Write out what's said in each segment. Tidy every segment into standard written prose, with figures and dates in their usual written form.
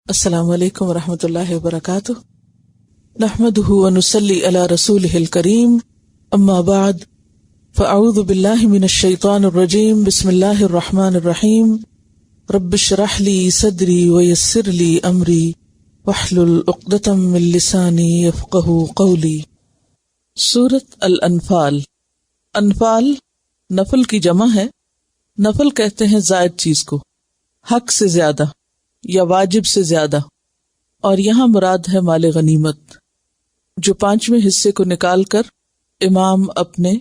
السلام علیکم ورحمۃ اللہ وبرکاتہ، نحمده ونصلی علی رسولہ الکریم، اما بعد فاعوذ باللہ من الشیطان الرجیم، بسم اللہ الرحمن الرحیم، رب اشرح لی صدری ویسر لی امری واحلل عقدۃ من لسانی یفقہوا قولی۔ سورۃ الانفال۔ انفال نفل کی جمع ہے۔ نفل کہتے ہیں زائد چیز کو، حق سے زیادہ یا واجب سے زیادہ، اور یہاں مراد ہے مال غنیمت جو پانچویں حصے کو نکال کر امام اپنے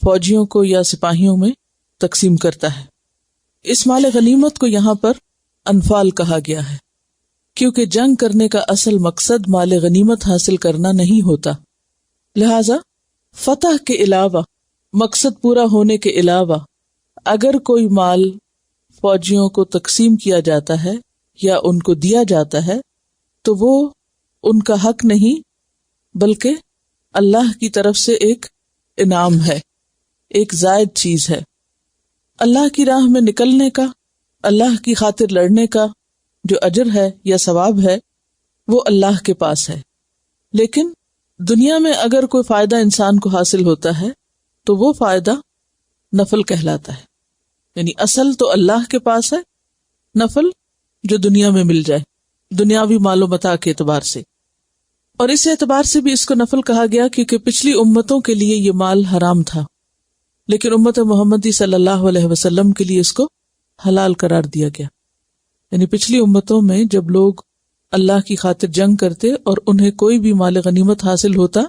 فوجیوں کو یا سپاہیوں میں تقسیم کرتا ہے۔ اس مال غنیمت کو یہاں پر انفال کہا گیا ہے کیونکہ جنگ کرنے کا اصل مقصد مال غنیمت حاصل کرنا نہیں ہوتا، لہذا فتح کے علاوہ، مقصد پورا ہونے کے علاوہ اگر کوئی مال فوجیوں کو تقسیم کیا جاتا ہے یا ان کو دیا جاتا ہے تو وہ ان کا حق نہیں بلکہ اللہ کی طرف سے ایک انعام ہے، ایک زائد چیز ہے۔ اللہ کی راہ میں نکلنے کا، اللہ کی خاطر لڑنے کا جو اجر ہے یا ثواب ہے وہ اللہ کے پاس ہے، لیکن دنیا میں اگر کوئی فائدہ انسان کو حاصل ہوتا ہے تو وہ فائدہ نفل کہلاتا ہے، یعنی اصل تو اللہ کے پاس ہے، نفل جو دنیا میں مل جائے، دنیاوی مال و متاع کے اعتبار سے۔ اور اس اعتبار سے بھی اس کو نفل کہا گیا کیونکہ پچھلی امتوں کے لیے یہ مال حرام تھا، لیکن امت محمدی صلی اللہ علیہ وسلم کے لیے اس کو حلال قرار دیا گیا۔ یعنی پچھلی امتوں میں جب لوگ اللہ کی خاطر جنگ کرتے اور انہیں کوئی بھی مال غنیمت حاصل ہوتا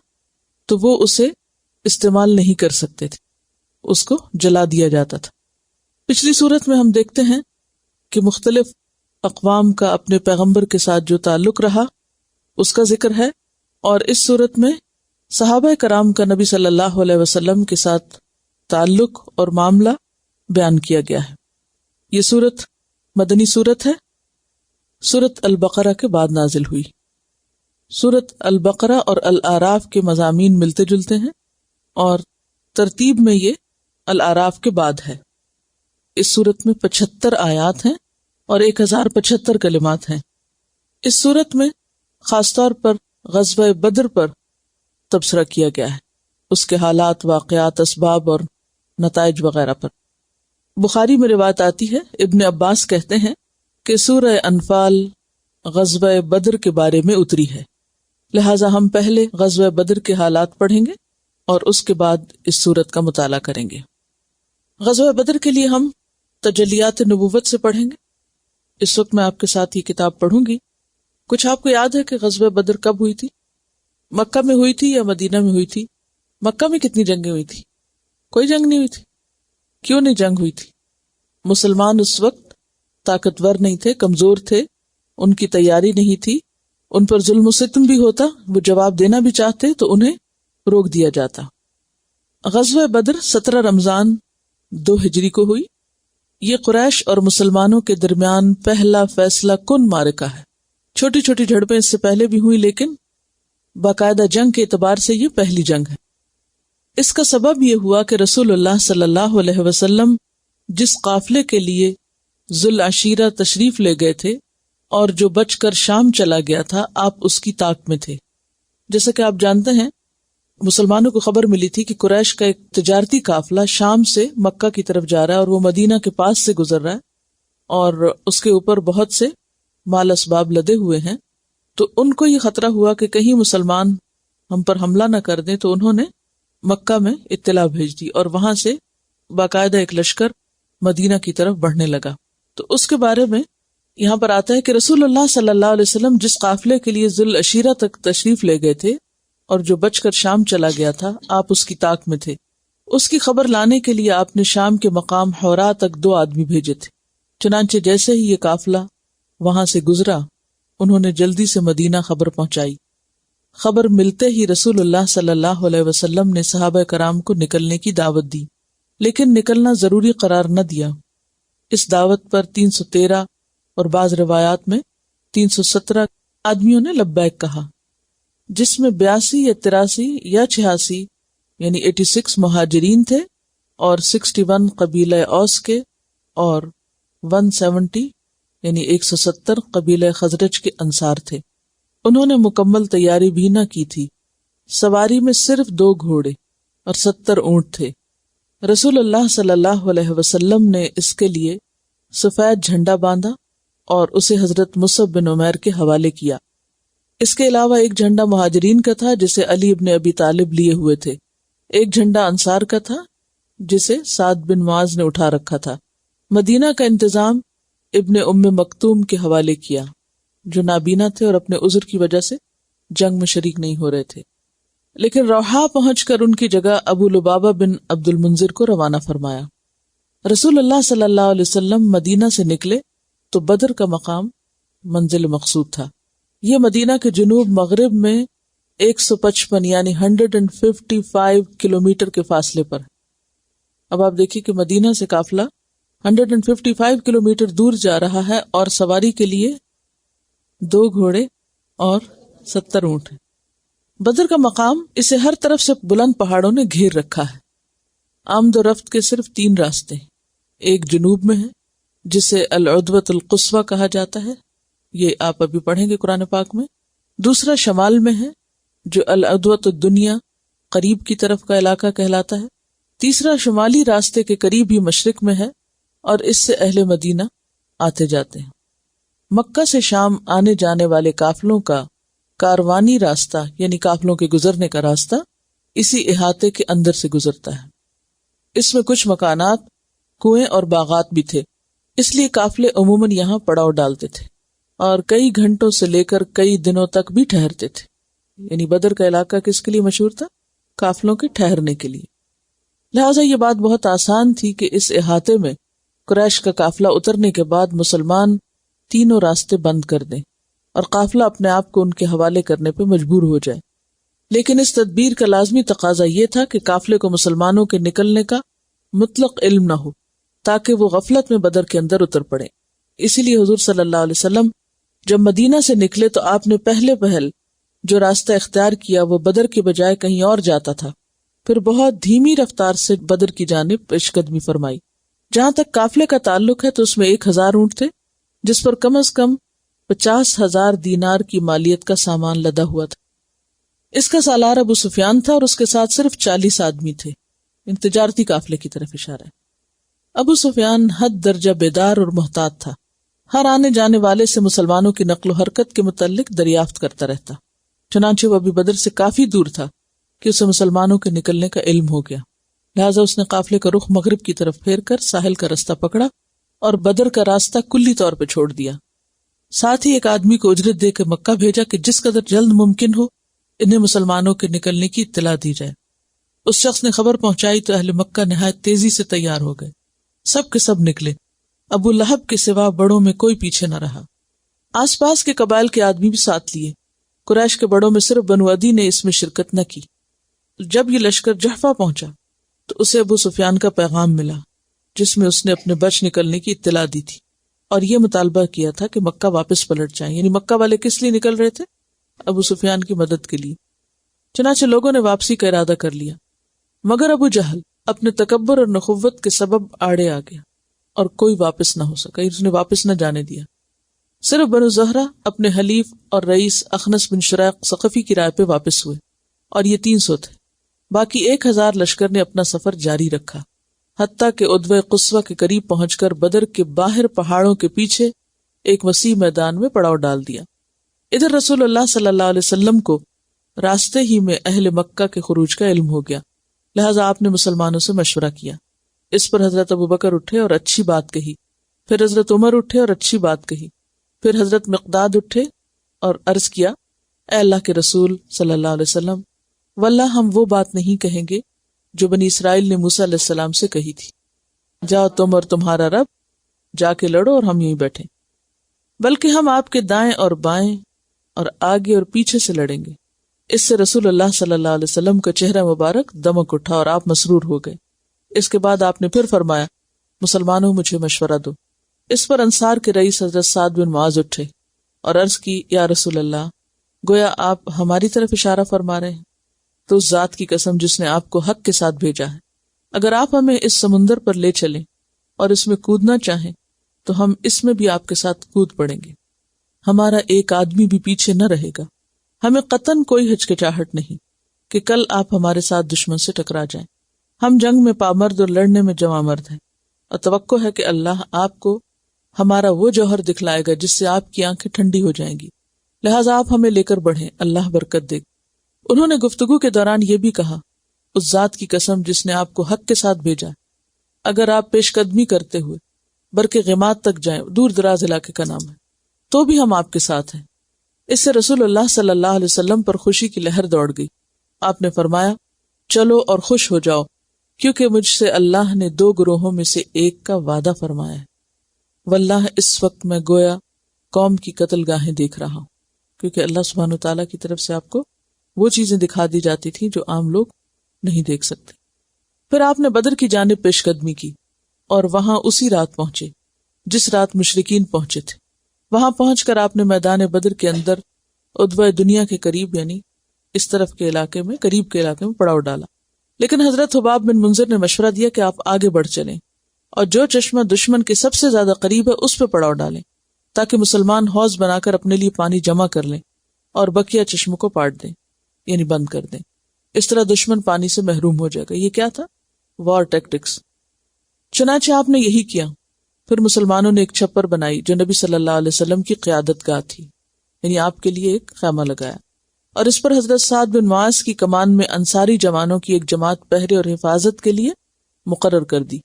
تو وہ اسے استعمال نہیں کر سکتے تھے، اس کو جلا دیا جاتا تھا۔ پچھلی صورت میں ہم دیکھتے ہیں کہ مختلف اقوام کا اپنے پیغمبر کے ساتھ جو تعلق رہا اس کا ذکر ہے، اور اس صورت میں صحابہ کرام کا نبی صلی اللہ علیہ وسلم کے ساتھ تعلق اور معاملہ بیان کیا گیا ہے۔ یہ صورت مدنی صورت ہے، سورۃ البقرہ کے بعد نازل ہوئی۔ سورۃ البقرہ اور الاعراف کے مضامین ملتے جلتے ہیں اور ترتیب میں یہ الاعراف کے بعد ہے۔ اس صورت میں 75 آیات ہیں اور 1075 کلمات ہیں۔ اس صورت میں خاص طور پر غزوہ بدر پر تبصرہ کیا گیا ہے، اس کے حالات، واقعات، اسباب اور نتائج وغیرہ پر۔ بخاری میں روایت آتی ہے، ابن عباس کہتے ہیں کہ سورہ انفال غزوہ بدر کے بارے میں اتری ہے، لہٰذا ہم پہلے غزوہ بدر کے حالات پڑھیں گے اور اس کے بعد اس سورت کا مطالعہ کریں گے۔ غزوہ بدر کے لیے ہم تجلیات نبوت سے پڑھیں گے۔ اس وقت میں آپ کے ساتھ یہ کتاب پڑھوں گی۔ کچھ آپ کو یاد ہے کہ غزوہ بدر کب ہوئی تھی؟ مکہ میں ہوئی تھی یا مدینہ میں ہوئی تھی؟ مکہ میں کتنی جنگیں ہوئی تھی؟ کوئی جنگ نہیں ہوئی تھی۔ کیوں نہیں جنگ ہوئی تھی؟ مسلمان اس وقت طاقتور نہیں تھے، کمزور تھے، ان کی تیاری نہیں تھی، ان پر ظلم و ستم بھی ہوتا، وہ جواب دینا بھی چاہتے تو انہیں روک دیا جاتا۔ غزوہ بدر 17 رمضان 2 ہجری کو ہوئی۔ یہ قریش اور مسلمانوں کے درمیان پہلا فیصلہ کن معرکہ ہے۔ چھوٹی چھوٹی جھڑپیں اس سے پہلے بھی ہوئی لیکن باقاعدہ جنگ کے اعتبار سے یہ پہلی جنگ ہے۔ اس کا سبب یہ ہوا کہ رسول اللہ صلی اللہ علیہ وسلم جس قافلے کے لیے ذوالعشیرہ تشریف لے گئے تھے اور جو بچ کر شام چلا گیا تھا، آپ اس کی طاق میں تھے۔ جیسا کہ آپ جانتے ہیں، مسلمانوں کو خبر ملی تھی کہ قریش کا ایک تجارتی قافلہ شام سے مکہ کی طرف جا رہا ہے اور وہ مدینہ کے پاس سے گزر رہا ہے اور اس کے اوپر بہت سے مال اسباب لدے ہوئے ہیں، تو ان کو یہ خطرہ ہوا کہ کہیں مسلمان ہم پر حملہ نہ کر دیں، تو انہوں نے مکہ میں اطلاع بھیج دی اور وہاں سے باقاعدہ ایک لشکر مدینہ کی طرف بڑھنے لگا۔ تو اس کے بارے میں یہاں پر آتا ہے کہ رسول اللہ صلی اللہ علیہ وسلم جس قافلے کے لیے ذوالعشیرہ تک تشریف لے گئے تھے اور جو بچ کر شام چلا گیا تھا، آپ اس کی طاق میں تھے۔ اس کی خبر لانے کے لیے آپ نے شام کے مقام حورا تک 2 آدمی بھیجے تھے۔ چنانچہ جیسے ہی یہ قافلہ وہاں سے گزرا، انہوں نے جلدی سے مدینہ خبر پہنچائی۔ خبر ملتے ہی رسول اللہ صلی اللہ علیہ وسلم نے صحابہ کرام کو نکلنے کی دعوت دی، لیکن نکلنا ضروری قرار نہ دیا۔ اس دعوت پر 313 اور بعض روایات میں 317 آدمیوں نے لبیک کہا، جس میں 82 یا 83 یا 86 یعنی 86 مہاجرین تھے اور 61 قبیلہ اوس کے اور 170 یعنی 170 قبیلہ خزرج کے انصار تھے۔ انہوں نے مکمل تیاری بھی نہ کی تھی، سواری میں صرف 2 گھوڑے اور 70 اونٹ تھے۔ رسول اللہ صلی اللہ علیہ وسلم نے اس کے لیے سفید جھنڈا باندھا اور اسے حضرت مصعب بن عمیر کے حوالے کیا۔ اس کے علاوہ ایک جھنڈا مہاجرین کا تھا جسے علی ابن ابی طالب لیے ہوئے تھے، ایک جھنڈا انصار کا تھا جسے سعد بن معاذ نے اٹھا رکھا تھا۔ مدینہ کا انتظام ابن ام مکتوم کے حوالے کیا جو نابینا تھے اور اپنے عذر کی وجہ سے جنگ میں شریک نہیں ہو رہے تھے، لیکن روحا پہنچ کر ان کی جگہ ابو لبابہ بن عبد المنذر کو روانہ فرمایا۔ رسول اللہ صلی اللہ علیہ وسلم مدینہ سے نکلے تو بدر کا مقام منزل مقصود تھا۔ یہ مدینہ کے جنوب مغرب میں 155 یعنی 155 کلومیٹر کے فاصلے پر۔ اب آپ دیکھیے کہ مدینہ سے قافلہ 155 کلومیٹر دور جا رہا ہے اور سواری کے لیے 2 گھوڑے اور 70 اونٹ ہیں۔ بدر کا مقام اسے ہر طرف سے بلند پہاڑوں نے گھیر رکھا ہے۔ آمد و رفت کے صرف 3 راستے ہیں، ایک جنوب میں ہے جسے العدوۃ القصویٰ کہا جاتا ہے، یہ آپ ابھی پڑھیں گے قرآن پاک میں۔ دوسرا شمال میں ہے جو العدوۃ الدنیا قریب کی طرف کا علاقہ کہلاتا ہے۔ تیسرا شمالی راستے کے قریب ہی مشرق میں ہے اور اس سے اہل مدینہ آتے جاتے ہیں۔ مکہ سے شام آنے جانے والے قافلوں کا کاروانی راستہ یعنی قافلوں کے گزرنے کا راستہ اسی احاطے کے اندر سے گزرتا ہے۔ اس میں کچھ مکانات، کنویں اور باغات بھی تھے، اس لیے قافلے عموماً یہاں پڑاؤ ڈالتے تھے اور کئی گھنٹوں سے لے کر کئی دنوں تک بھی ٹھہرتے تھے۔ یعنی بدر کا علاقہ کس کے لیے مشہور تھا؟ قافلوں کے ٹھہرنے کے لیے۔ لہٰذا یہ بات بہت آسان تھی کہ اس احاطے میں قریش کا قافلہ اترنے کے بعد مسلمان تینوں راستے بند کر دیں اور قافلہ اپنے آپ کو ان کے حوالے کرنے پہ مجبور ہو جائے۔ لیکن اس تدبیر کا لازمی تقاضا یہ تھا کہ قافلے کو مسلمانوں کے نکلنے کا مطلق علم نہ ہو تاکہ وہ غفلت میں بدر کے اندر اتر پڑے۔ اسی لیے حضور صلی اللہ علیہ وسلم جب مدینہ سے نکلے تو آپ نے پہل جو راستہ اختیار کیا وہ بدر کے بجائے کہیں اور جاتا تھا، پھر بہت دھیمی رفتار سے بدر کی جانب پیش قدمی فرمائی۔ جہاں تک قافلے کا تعلق ہے تو اس میں 1000 اونٹ تھے جس پر کم از کم 50,000 دینار کی مالیت کا سامان لدا ہوا تھا۔ اس کا سالار ابو سفیان تھا اور اس کے ساتھ صرف 40 آدمی تھے۔ ان تجارتی قافلے کی طرف اشارہ ہے۔ ابو سفیان حد درجہ بیدار اور محتاط تھا، ہر آنے جانے والے سے مسلمانوں کی نقل و حرکت کے متعلق دریافت کرتا رہتا، چنانچہ وہ ابھی بدر سے کافی دور تھا کہ اسے مسلمانوں کے نکلنے کا علم ہو گیا۔ لہٰذا اس نے قافلے کا رخ مغرب کی طرف پھیر کر ساحل کا راستہ پکڑا اور بدر کا راستہ کلی طور پہ چھوڑ دیا۔ ساتھ ہی ایک آدمی کو اجرت دے کے مکہ بھیجا کہ جس قدر جلد ممکن ہو انہیں مسلمانوں کے نکلنے کی اطلاع دی جائے۔ اس شخص نے خبر پہنچائی تو اہل مکہ نہایت تیزی سے تیار ہو گئے، سب کے سب نکلے، ابو لہب کے سوا بڑوں میں کوئی پیچھے نہ رہا۔ آس پاس کے قبائل کے آدمی بھی ساتھ لیے، قریش کے بڑوں میں صرف بنو عدی نے اس میں شرکت نہ کی۔ جب یہ لشکر جحفہ پہنچا تو اسے ابو سفیان کا پیغام ملا جس میں اس نے اپنے بچ نکلنے کی اطلاع دی تھی اور یہ مطالبہ کیا تھا کہ مکہ واپس پلٹ جائیں۔ یعنی مکہ والے کس لیے نکل رہے تھے؟ ابو سفیان کی مدد کے لیے۔ چنانچہ لوگوں نے واپسی کا ارادہ کر لیا، مگر ابو جہل اپنے تکبر اور نخوت کے سبب آڑے آ گیا اور کوئی واپس نہ ہو سکا، اس نے واپس نہ جانے دیا۔ صرف بنو زہرہ اپنے حلیف اور رئیس اخنس بن شریق ثقفی کی رائے پہ واپس ہوئے اور یہ 300 تھے۔ باقی 1000 لشکر نے اپنا سفر جاری رکھا حتیٰ کہ عدوہ قصوہ کے قریب پہنچ کر بدر کے باہر پہاڑوں کے پیچھے ایک وسیع میدان میں پڑاؤ ڈال دیا۔ ادھر رسول اللہ صلی اللہ علیہ وسلم کو راستے ہی میں اہل مکہ کے خروج کا علم ہو گیا، لہٰذا آپ نے مسلمانوں سے مشورہ کیا۔ اس پر حضرت ابوبکر اٹھے اور اچھی بات کہی، پھر حضرت عمر اٹھے اور اچھی بات کہی، پھر حضرت مقداد اٹھے اور عرض کیا، اے اللہ کے رسول صلی اللہ علیہ وسلم، واللہ ہم وہ بات نہیں کہیں گے جو بنی اسرائیل نے موسیٰ علیہ السلام سے کہی تھی، جاؤ تم اور تمہارا رب جا کے لڑو اور ہم یہیں بیٹھیں، بلکہ ہم آپ کے دائیں اور بائیں اور آگے اور پیچھے سے لڑیں گے۔ اس سے رسول اللہ صلی اللہ علیہ وسلم کا چہرہ مبارک دمک اٹھا اور آپ مسرور ہو گئے۔ اس کے بعد آپ نے پھر فرمایا، مسلمانوں مجھے مشورہ دو۔ اس پر انصار کے رئیس حضرت سعد بن معاذ اٹھے اور عرض کی، یا رسول اللہ، گویا آپ ہماری طرف اشارہ فرما رہے ہیں، تو اس ذات کی قسم جس نے آپ کو حق کے ساتھ بھیجا ہے، اگر آپ ہمیں اس سمندر پر لے چلیں اور اس میں کودنا چاہیں تو ہم اس میں بھی آپ کے ساتھ کود پڑیں گے. ہمارا ایک آدمی بھی پیچھے نہ رہے گا. ہمیں قطعاً کوئی ہچکچاہٹ نہیں کہ کل آپ ہمارے ساتھ دشمن سے ٹکرا جائیں. ہم جنگ میں پامرد اور لڑنے میں جواں مرد ہیں، اور توقع ہے کہ اللہ آپ کو ہمارا وہ جوہر دکھلائے گا جس سے آپ کی آنکھیں ٹھنڈی ہو جائیں گی. لہٰذا آپ ہمیں لے کر بڑھیں، اللہ برکت دے گا. انہوں نے گفتگو کے دوران یہ بھی کہا، اس ذات کی قسم جس نے آپ کو حق کے ساتھ بھیجا، اگر آپ پیش قدمی کرتے ہوئے برق غمات تک جائیں، دور دراز علاقے کا نام ہے، تو بھی ہم آپ کے ساتھ ہیں. اس سے رسول اللہ صلی اللہ علیہ وسلم پر خوشی کی لہر دوڑ گئی. آپ نے فرمایا، چلو اور خوش ہو جاؤ، کیونکہ مجھ سے اللہ نے 2 گروہوں میں سے ایک کا وعدہ فرمایا ہے. واللہ اس وقت میں گویا قوم کی قتل گاہیں دیکھ رہا ہوں، کیونکہ اللہ سبحانہ وتعالیٰ کی طرف سے آپ کو وہ چیزیں دکھا دی جاتی تھیں جو عام لوگ نہیں دیکھ سکتے. پھر آپ نے بدر کی جانب پیش قدمی کی اور وہاں اسی رات پہنچے جس رات مشرکین پہنچے تھے. وہاں پہنچ کر آپ نے میدان بدر کے اندر عدوہ دنیا کے قریب، یعنی اس طرف کے علاقے میں، قریب کے علاقے میں پڑاؤ ڈالا. لیکن حضرت حباب بن منذر نے مشورہ دیا کہ آپ آگے بڑھ چلیں اور جو چشمہ دشمن کے سب سے زیادہ قریب ہے اس پہ پڑاؤ ڈالیں، تاکہ مسلمان حوض بنا کر اپنے لیے پانی جمع کر لیں اور بقیہ چشموں کو پاٹ دیں، یعنی بند کر دیں. اس طرح دشمن پانی سے محروم ہو جائے گا. یہ کیا تھا؟ وار ٹیکٹکس. چنانچہ آپ نے یہی کیا. پھر مسلمانوں نے ایک چھپر بنائی جو نبی صلی اللہ علیہ وسلم کی قیادت گاہ تھی، یعنی آپ کے لیے ایک خیمہ لگایا، اور اس پر حضرت سعد بن معاذ کی کمان میں انصاری جوانوں کی ایک جماعت پہرے اور حفاظت کے لیے مقرر کر دی.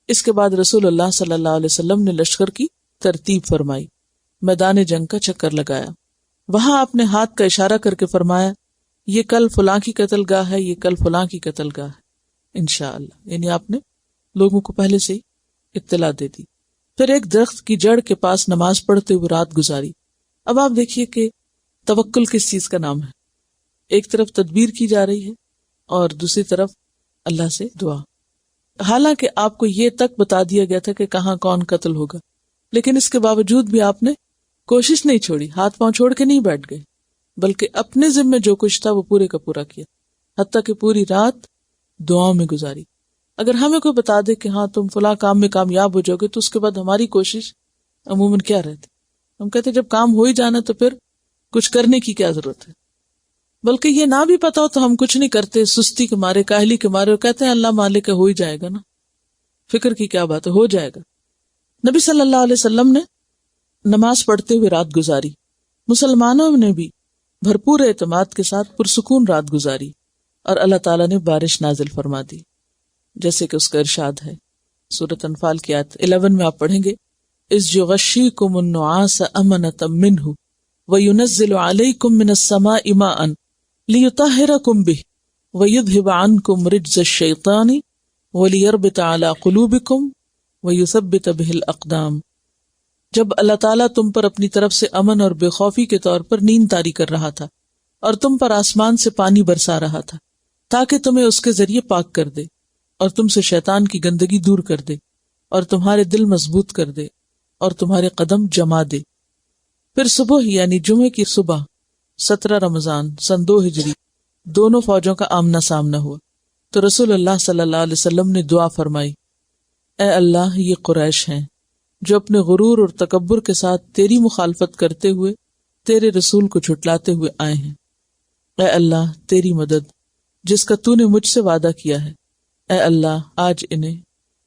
اس کے بعد رسول اللہ صلی اللہ علیہ وسلم نے لشکر کی ترتیب فرمائی، میدان جنگ کا چکر لگایا. وہاں آپ نے ہاتھ کا اشارہ کر کے فرمایا، یہ کل فلاں کی قتل گاہ ہے، یہ کل فلاں کی قتل گاہ ہے انشاءاللہ. یعنی آپ نے لوگوں کو پہلے سے ہی اطلاع دے دی. پھر ایک درخت کی جڑ کے پاس نماز پڑھتے ہوئے رات گزاری. اب آپ دیکھیے کہ توکل کس چیز کا نام ہے. ایک طرف تدبیر کی جا رہی ہے اور دوسری طرف اللہ سے دعا. حالانکہ آپ کو یہ تک بتا دیا گیا تھا کہ کہاں کون قتل ہوگا، لیکن اس کے باوجود بھی آپ نے کوشش نہیں چھوڑی، ہاتھ پاؤں چھوڑ کے نہیں بیٹھ گئے، بلکہ اپنے ذمے جو کچھ تھا وہ پورے کا پورا کیا، حتیٰ کہ پوری رات دعاؤں میں گزاری. اگر ہمیں کوئی بتا دے کہ ہاں تم فلاں کام میں کامیاب ہو جاؤ گے، تو اس کے بعد ہماری کوشش عموماً کیا رہتی؟ ہم کہتے جب کام ہو ہی جانا تو پھر کچھ کرنے کی کیا ضرورت ہے. بلکہ یہ نہ بھی پتا ہو تو ہم کچھ نہیں کرتے، سستی کے مارے، کاہلی کے مارے، اور کہتے ہیں اللہ مالک ہے، ہو ہی جائے گا نا، فکر کی کیا بات ہے، ہو جائے گا. نبی صلی اللہ علیہ وسلم نے نماز پڑھتے ہوئے رات گزاری. مسلمانوں نے بھی بھرپور اعتماد کے ساتھ پرسکون رات گزاری، اور اللہ تعالیٰ نے بارش نازل فرما دی، جیسے کہ اس کا ارشاد ہے سورۃ انفال کی آیت 11 میں آپ پڑھیں گے، اذ یغشیکم النعاس امنۃ منہ وینزل علیکم من السماء ماء لیطہرکم بہ ویذہب عنکم رجز الشیطان ولیربط علی قلوبکم ویثبت بہ الاقدام. جب اللہ تعالیٰ تم پر اپنی طرف سے امن اور بے خوفی کے طور پر نیند طاری کر رہا تھا اور تم پر آسمان سے پانی برسا رہا تھا تاکہ تمہیں اس کے ذریعے پاک کر دے اور تم سے شیطان کی گندگی دور کر دے اور تمہارے دل مضبوط کر دے اور تمہارے قدم جما دے. پھر صبح یعنی جمعے کی صبح 17 رمضان سن 2 ہجری دونوں فوجوں کا آمنا سامنا ہوا تو رسول اللہ صلی اللہ علیہ وسلم نے دعا فرمائی، اے اللہ، یہ قریش ہیں جو اپنے غرور اور تکبر کے ساتھ تیری مخالفت کرتے ہوئے تیرے رسول کو جھٹلاتے ہوئے آئے ہیں. اے اللہ، تیری مدد جس کا تو نے مجھ سے وعدہ کیا ہے، اے اللہ آج انہیں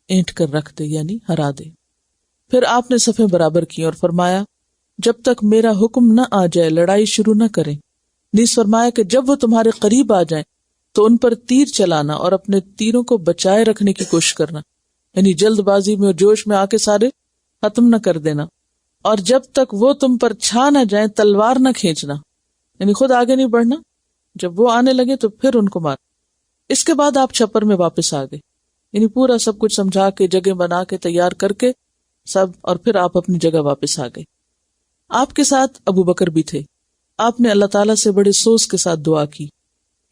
اینٹ کر رکھ دے، یعنی ہرا دے. پھر آپ نے صفیں برابر کی اور فرمایا جب تک میرا حکم نہ آ جائے لڑائی شروع نہ کریں. نیز فرمایا کہ جب وہ تمہارے قریب آ جائیں تو ان پر تیر چلانا اور اپنے تیروں کو بچائے رکھنے کی کوشش کرنا، یعنی جلد بازی میں اور جوش میں آ کے سارے ختم نہ کر دینا. اور جب تک وہ تم پر چھا نہ جائیں تلوار نہ کھینچنا، یعنی خود آگے نہیں بڑھنا، جب وہ آنے لگے تو پھر ان کو مار. اس کے بعد آپ چھپر میں واپس آ گئے، یعنی پورا سب کچھ سمجھا کے جگہ بنا کے تیار کر کے سب، اور پھر آپ اپنی جگہ واپس آ گئے. آپ کے ساتھ ابو بکر بھی تھے. آپ نے اللہ تعالیٰ سے بڑے سوز کے ساتھ دعا کی،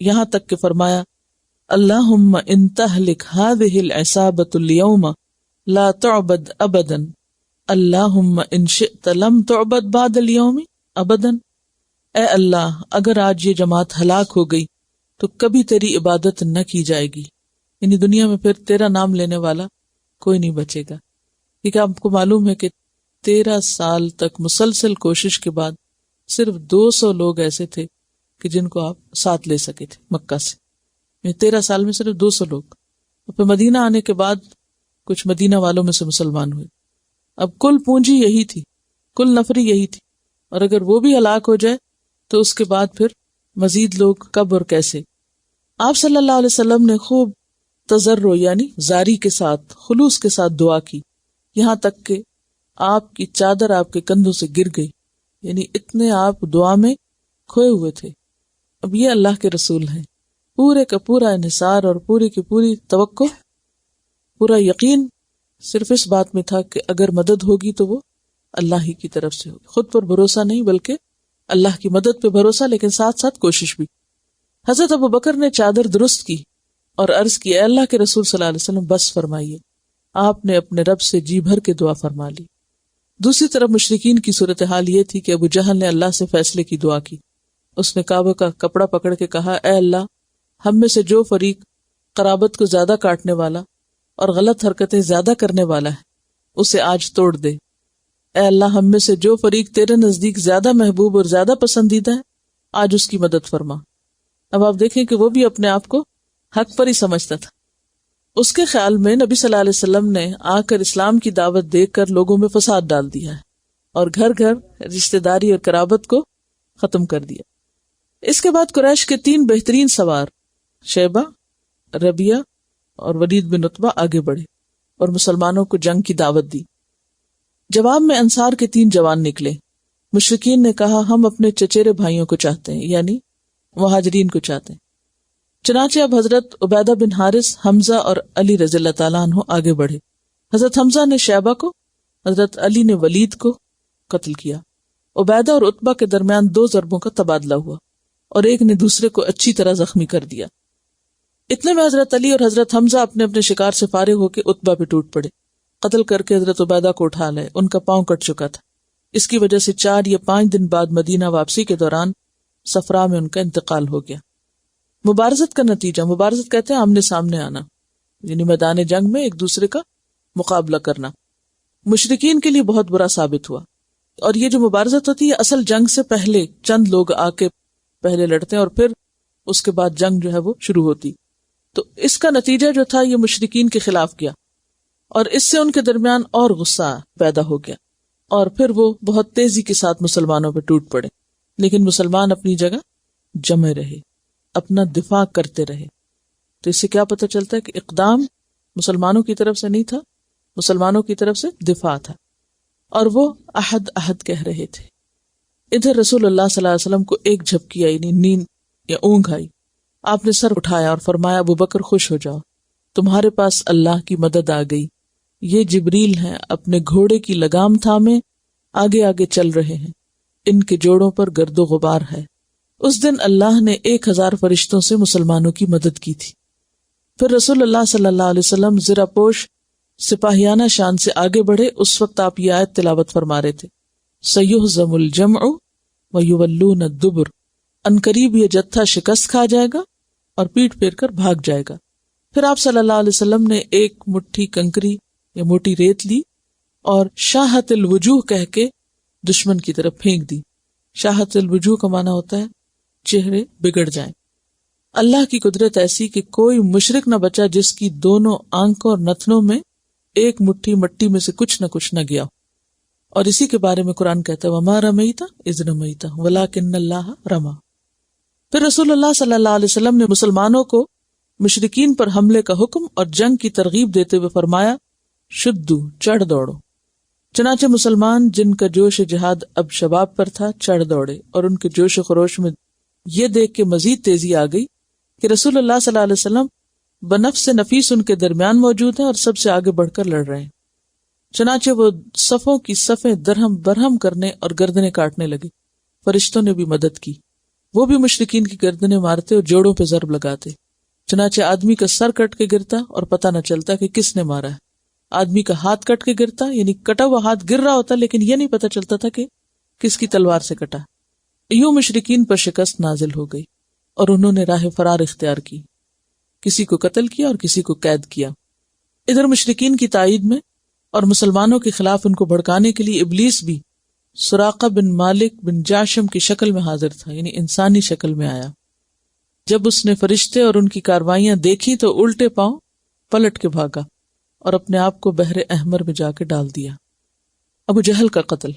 یہاں تک کہ فرمایا اللہم ان تہلک ہذہ العصابۃ اليوم لا تعبد ابدا اللہم ان شئت لم تعبد بعد اليوم ابدا. اے اللہ، اگر آج یہ جماعت ہلاک ہو گئی تو کبھی تیری عبادت نہ کی جائے گی، یعنی دنیا میں پھر تیرا نام لینے والا کوئی نہیں بچے گا. کیونکہ آپ کو معلوم ہے کہ 13 سال تک مسلسل کوشش کے بعد صرف 200 لوگ ایسے تھے کہ جن کو آپ ساتھ لے سکے تھے مکہ سے. 13 سال میں صرف 200 لوگ. پھر مدینہ آنے کے بعد کچھ مدینہ والوں میں سے مسلمان ہوئے. اب کل پونجی یہی تھی, کل نفری یہی تھی, اور اگر وہ بھی ہلاک ہو جائے تو اس کے بعد پھر مزید لوگ کب اور کیسے. آپ صلی اللہ علیہ وسلم نے خوب تضرع یعنی زاری کے ساتھ, خلوص کے ساتھ دعا کی, یہاں تک کہ آپ کی چادر آپ کے کندھوں سے گر گئی, یعنی اتنے آپ دعا میں کھوئے ہوئے تھے. اب یہ اللہ کے رسول ہیں, پورے کا پورا انحصار اور پوری کی پوری توقع, پورا یقین صرف اس بات میں تھا کہ اگر مدد ہوگی تو وہ اللہ ہی کی طرف سے ہوگی. خود پر بھروسہ نہیں بلکہ اللہ کی مدد پہ بھروسہ, لیکن ساتھ ساتھ کوشش بھی. حضرت ابو بکر نے چادر درست کی اور عرض کی, اے اللہ کے رسول صلی اللہ علیہ وسلم بس فرمائیے. آپ نے اپنے رب سے جی بھر کے دعا فرما لی. دوسری طرف مشرکین کی صورتحال یہ تھی کہ ابو جہل نے اللہ سے فیصلے کی دعا کی. اس نے کعبہ کا کپڑا پکڑ کے کہا, اے اللہ, ہم میں سے جو فریق قرابت کو زیادہ کاٹنے والا اور غلط حرکتیں زیادہ کرنے والا ہے اسے آج توڑ دے. اے اللہ, ہم میں سے جو فریق تیرے نزدیک زیادہ محبوب اور زیادہ پسندیدہ ہے آج اس کی مدد فرما. اب آپ دیکھیں کہ وہ بھی اپنے آپ کو حق پر ہی سمجھتا تھا. اس کے خیال میں نبی صلی اللہ علیہ وسلم نے آ کر اسلام کی دعوت دے کر لوگوں میں فساد ڈال دیا ہے اور گھر گھر رشتہ داری اور قرابت کو ختم کر دیا. اس کے بعد قریش کے 3 بہترین سوار شیبہ, ربیہ اور ولید بن عتبہ آگے بڑھے اور مسلمانوں کو جنگ کی دعوت دی. جواب میں انصار کے 3 جوان نکلے. مشرکین نے کہا, ہم اپنے چچیرے بھائیوں کو چاہتے ہیں, یعنی مہاجرین کو چاہتے ہیں. چنانچہ اب حضرت عبیدہ بن حارث, حمزہ اور علی رضی اللہ تعالیٰ عنہ آگے بڑھے. حضرت حمزہ نے شیبہ کو, حضرت علی نے ولید کو قتل کیا. عبیدہ اور عتبہ کے درمیان 2 ضربوں کا تبادلہ ہوا اور ایک نے دوسرے کو اچھی طرح زخمی کر دیا. اتنے میں حضرت علی اور حضرت حمزہ اپنے اپنے شکار سے فارغ ہو کے عتبہ پہ ٹوٹ پڑے. قتل کر کے حضرت عبیدہ کو اٹھا لائے. ان کا پاؤں کٹ چکا تھا. اس کی وجہ سے 4 یا 5 دن بعد مدینہ واپسی کے دوران صفرا میں ان کا انتقال ہو گیا. مبارزت کا نتیجہ, مبارزت کہتے ہیں آمنے سامنے آنا, یعنی میدان جنگ میں ایک دوسرے کا مقابلہ کرنا, مشرکین کے لیے بہت برا ثابت ہوا. اور یہ جو مبارزت ہوتی ہے اصل جنگ سے پہلے چند لوگ آ کے پہلے لڑتے ہیں اور پھر اس کے بعد جنگ جو ہے وہ شروع ہوتی. تو اس کا نتیجہ جو تھا یہ مشرکین کے خلاف کیا اور اس سے ان کے درمیان اور غصہ پیدا ہو گیا اور پھر وہ بہت تیزی کے ساتھ مسلمانوں پہ ٹوٹ پڑے. لیکن مسلمان اپنی جگہ جمے رہے, اپنا دفاع کرتے رہے. تو اس سے کیا پتہ چلتا ہے کہ اقدام مسلمانوں کی طرف سے نہیں تھا, مسلمانوں کی طرف سے دفاع تھا, اور وہ عہد کہہ رہے تھے. ادھر رسول اللہ صلی اللہ علیہ وسلم کو ایک جھپکی آئی, یعنی نیند یا اونگ آئی. آپ نے سر اٹھایا اور فرمایا, ابو بکر خوش ہو جاؤ, تمہارے پاس اللہ کی مدد آ گئی. یہ جبریل ہیں, اپنے گھوڑے کی لگام تھامے آگے آگے چل رہے ہیں, ان کے جوڑوں پر گرد و غبار ہے. اس دن اللہ نے 1000 فرشتوں سے مسلمانوں کی مدد کی تھی. پھر رسول اللہ صلی اللہ علیہ وسلم زرہ پوش سپاہیانہ شان سے آگے بڑھے. اس وقت آپ یہ آیت تلاوت فرما رہے تھے, سیہزم الجمع ویولون الدبر, عنقریب یہ جتھا شکست کھا جائے گا اور پیٹ پھیر کر بھاگ جائے گا. پھر آپ صلی اللہ علیہ وسلم نے ایک مٹھی کنکری یا موٹی ریت لی اور شاہت الوجوہ کہہ کے دشمن کی طرف پھینک دی. شاہت الوجوہ کا معنی ہوتا ہے چہرے بگڑ جائیں. اللہ کی قدرت ایسی کہ کوئی مشرک نہ بچا جس کی دونوں آنکھوں اور نتنوں میں ایک مٹھی مٹی میں سے کچھ نہ گیا. اور اسی کے بارے میں قرآن کہتا ہے, وَمَا رَمَيْتَ إِذْ رَمَيْتَ وَلَكِنَّ اللَّهَ رَمَى. پھر رسول اللہ صلی اللہ علیہ وسلم نے مسلمانوں کو مشرکین پر حملے کا حکم اور جنگ کی ترغیب دیتے ہوئے فرمایا, شدو, چڑھ دوڑو. چنانچہ مسلمان جن کا جوش جہاد اب شباب پر تھا چڑھ دوڑے, اور ان کے جوش و خروش میں یہ دیکھ کے مزید تیزی آ گئی کہ رسول اللہ صلی اللہ علیہ وسلم بنفس نفیس ان کے درمیان موجود ہیں اور سب سے آگے بڑھ کر لڑ رہے ہیں. چنانچہ وہ صفوں کی صفیں درہم برہم کرنے اور گردنیں کاٹنے لگے. فرشتوں نے بھی مدد کی, وہ بھی مشرکین کی گردنیں مارتے اور جوڑوں پہ ضرب لگاتے. چنانچہ آدمی کا سر کٹ کے گرتا اور پتہ نہ چلتا کہ کس نے مارا ہے. آدمی کا ہاتھ کٹ کے گرتا, یعنی کٹا ہوا ہاتھ گر رہا ہوتا لیکن یہ نہیں پتہ چلتا تھا کہ کس کی تلوار سے کٹا. یوں مشرکین پر شکست نازل ہو گئی اور انہوں نے راہ فرار اختیار کی, کسی کو قتل کیا اور کسی کو قید کیا. ادھر مشرکین کی تائید میں اور مسلمانوں کے خلاف ان کو بھڑکانے کے لیے ابلیس بھی سراقہ بن مالک بن جاشم کی شکل میں حاضر تھا، یعنی انسانی شکل میں آیا۔ جب اس نے فرشتے اور ان کی کاروائیاں دیکھی تو الٹے پاؤں پلٹ کے بھاگا اور اپنے آپ کو بحر احمر میں جا کے ڈال دیا۔ ابو جہل کا قتل۔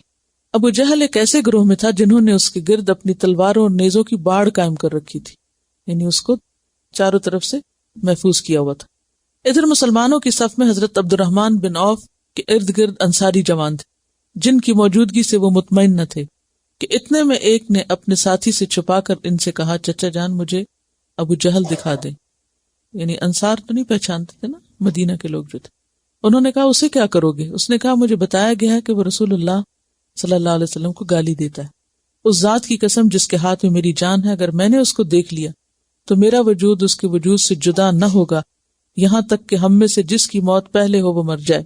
ابو جہل ایک ایسے گروہ میں تھا جنہوں نے اس کے گرد اپنی تلواروں اور نیزوں کی باڑ قائم کر رکھی تھی، یعنی اس کو چاروں طرف سے محفوظ کیا ہوا تھا۔ ادھر مسلمانوں کی صف میں حضرت عبد الرحمن بن عوف کے ارد گرد انصاری جوان تھے، جن کی موجودگی سے وہ مطمئن نہ تھے کہ اتنے میں ایک نے اپنے ساتھی سے چھپا کر ان سے کہا، چچا جان مجھے ابو جہل دکھا دے۔ یعنی انصار تو نہیں پہچانتے تھے نا مدینہ کے لوگ جو تھے۔ انہوں نے کہا اسے کیا کرو گے؟ اس نے کہا مجھے بتایا گیا ہے کہ وہ رسول اللہ صلی اللہ علیہ وسلم کو گالی دیتا ہے۔ اس ذات کی قسم جس کے ہاتھ میں میری جان ہے، اگر میں نے اس کو دیکھ لیا تو میرا وجود اس کے وجود سے جدا نہ ہوگا یہاں تک کہ ہم میں سے جس کی موت پہلے ہو وہ مر جائے،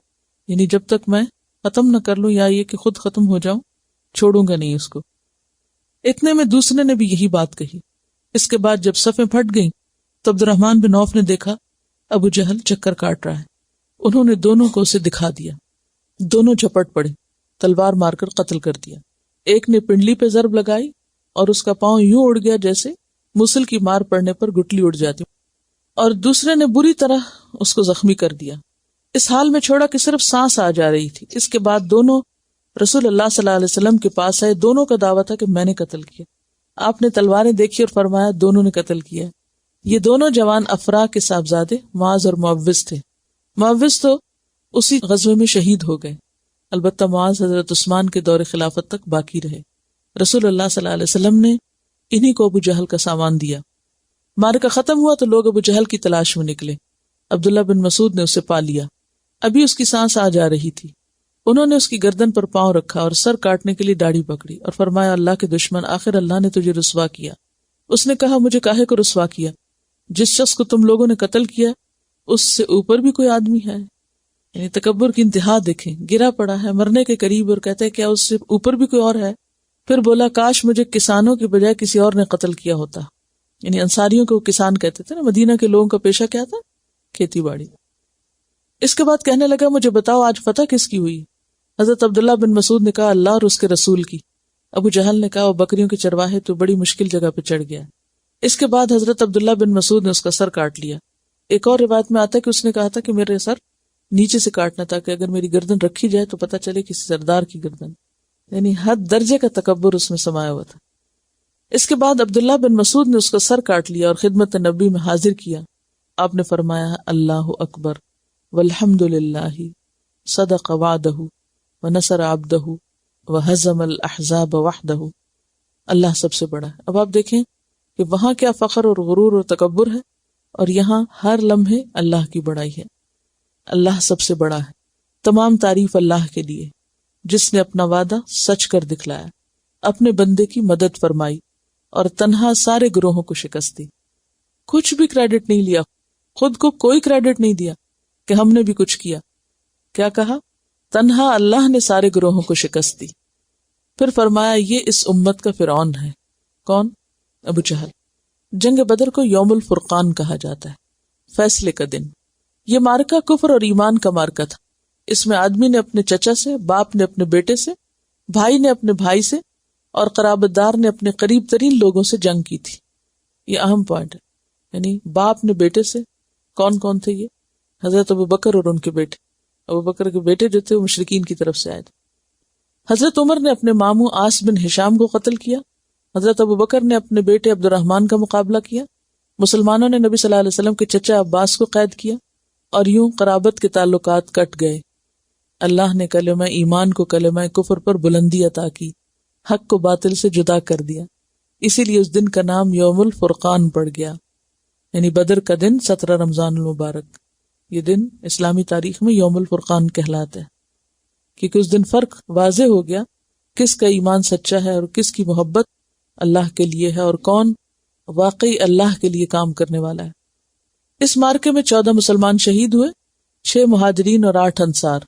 یعنی جب تک میں ختم نہ کر لوں یا یہ کہ خود ختم ہو جاؤں، چھوڑوں گا نہیں اس کو۔ اتنے میں دوسرے نے بھی یہی بات کہی۔ اس کے بعد جب صفیں پھٹ گئیں تو عبد الرحمن بن عوف نے دیکھا ابو جہل چکر کاٹ رہا ہے۔ انہوں نے دونوں کو اسے دکھا دیا، دونوں جھپٹ پڑے، تلوار مار کر قتل کر دیا۔ ایک نے پنڈلی پہ ضرب لگائی اور اس کا پاؤں یوں اڑ گیا جیسے مسل کی مار پڑنے پر گٹلی اڑ جاتی، اور دوسرے نے بری طرح اس کو زخمی کر دیا۔ اس حال میں چھوڑا کہ صرف سانس آ جا رہی تھی۔ اس کے بعد دونوں رسول اللہ صلی اللہ علیہ وسلم کے پاس آئے۔ دونوں کا دعویٰ تھا کہ میں نے قتل کیا۔ آپ نے تلواریں دیکھی اور فرمایا دونوں نے قتل کیا۔ یہ دونوں جوان افرا کے صاحبزادے معاذ اور معوذ تھے۔ معوذ تو اسی غزوے میں شہید ہو گئے، البتہ معاذ حضرت عثمان کے دور خلافت تک باقی رہے۔ رسول اللہ صلی اللہ علیہ وسلم نے انہی کو ابو جہل کا سامان دیا۔ معرکہ ختم ہوا تو لوگ ابو جہل کی تلاش میں نکلے۔ عبداللہ بن مسعود نے اسے پا لیا، ابھی اس کی سانس آ جا رہی تھی۔ انہوں نے اس کی گردن پر پاؤں رکھا اور سر کاٹنے کے لیے داڑھی پکڑی اور فرمایا اللہ کے دشمن، آخر اللہ نے تجھے رسوا کیا۔ اس نے کہا مجھے کاہے کو رسوا کیا؟ جس شخص کو تم لوگوں نے قتل کیا اس سے اوپر بھی کوئی آدمی ہے؟ یعنی تکبر کی انتہا دیکھیں، گرا پڑا ہے مرنے کے قریب اور کہتا ہے کیا اس سے اوپر بھی کوئی اور ہے؟ پھر بولا کاش مجھے کسانوں کے بجائے کسی اور نے قتل کیا ہوتا۔ یعنی انصاریوں کو کسان کہتے تھے نا، مدینہ کے لوگوں کا پیشہ کیا تھا؟ کھیتی باڑی۔ اس کے بعد کہنے لگا مجھے بتاؤ آج فتح کس کی ہوئی؟ حضرت عبداللہ بن مسعود نے کہا اللہ اور اس کے رسول کی۔ ابو جہل نے کہا وہ بکریوں کے چرواہے تو بڑی مشکل جگہ پہ چڑھ گیا۔ اس کے بعد حضرت عبداللہ بن مسعود نے اس کا سر کاٹ لیا۔ ایک اور روایت میں آتا ہے کہ اس نے کہا تھا کہ میرے سر نیچے سے کاٹنا تھا کہ اگر میری گردن رکھی جائے تو پتہ چلے کسی سردار کی گردن، یعنی حد درجے کا تکبر اس میں سمایا ہوا تھا۔ اس کے بعد عبداللہ بن مسعود نے اس کا سر کاٹ لیا اور خدمت نبی میں حاضر کیا۔ آپ نے فرمایا اللہ اکبر والحمد للہ صدق وعدہ ونصر عبدہ وہزم الاحزاب وحدہ، اللہ سب سے بڑا ہے۔ اب آپ دیکھیں کہ وہاں کیا فخر اور غرور اور تکبر ہے، اور یہاں ہر لمحے اللہ کی بڑائی ہے۔ اللہ سب سے بڑا ہے۔ تمام تعریف اللہ کے لیے جس نے اپنا وعدہ سچ کر دکھلایا، اپنے بندے کی مدد فرمائی اور تنہا سارے گروہوں کو شکست دی۔ کچھ بھی کریڈٹ نہیں لیا، خود کو کوئی کریڈٹ نہیں دیا کہ ہم نے بھی کچھ کیا۔ کیا کہا؟ تنہا اللہ نے سارے گروہوں کو شکست دی۔ پھر فرمایا یہ اس امت کا فرعون ہے۔ کون؟ ابو جہل۔ جنگ بدر کو یوم الفرقان کہا جاتا ہے، فیصلے کا دن۔ یہ مارکہ کفر اور ایمان کا مارکہ تھا۔ اس میں آدمی نے اپنے چچا سے، باپ نے اپنے بیٹے سے، بھائی نے اپنے بھائی سے اور قرابت دار نے اپنے قریب ترین لوگوں سے جنگ کی تھی۔ یہ اہم پوائنٹ ہے، یعنی باپ نے بیٹے سے، کون کون تھے یہ؟ حضرت ابو بکر اور ان کے بیٹے۔ ابو بکر کے بیٹے جو تھے وہ مشرکین کی طرف سے آئے تھے۔ حضرت عمر نے اپنے ماموں عاص بن ہشام کو قتل کیا۔ حضرت ابو بکر نے اپنے بیٹے عبد الرحمن کا مقابلہ کیا۔ مسلمانوں نے نبی صلی اللہ علیہ وسلم کے چچا عباس کو قید کیا، اور یوں قرابت کے تعلقات کٹ گئے۔ اللہ نے کلمہ ایمان کو کلمہ کفر پر بلندی عطا کی، حق کو باطل سے جدا کر دیا۔ اسی لیے اس دن کا نام یوم الفرقان پڑ گیا، یعنی بدر کا دن 17 رمضان المبارک۔ یہ دن اسلامی تاریخ میں یوم الفرقان کہلاتا ہے، کیونکہ اس دن فرق واضح ہو گیا کس کا ایمان سچا ہے اور کس کی محبت اللہ کے لیے ہے اور کون واقعی اللہ کے لیے کام کرنے والا ہے۔ اس مارکے میں 14 مسلمان شہید ہوئے، 6 مہاجرین اور 8 انصار۔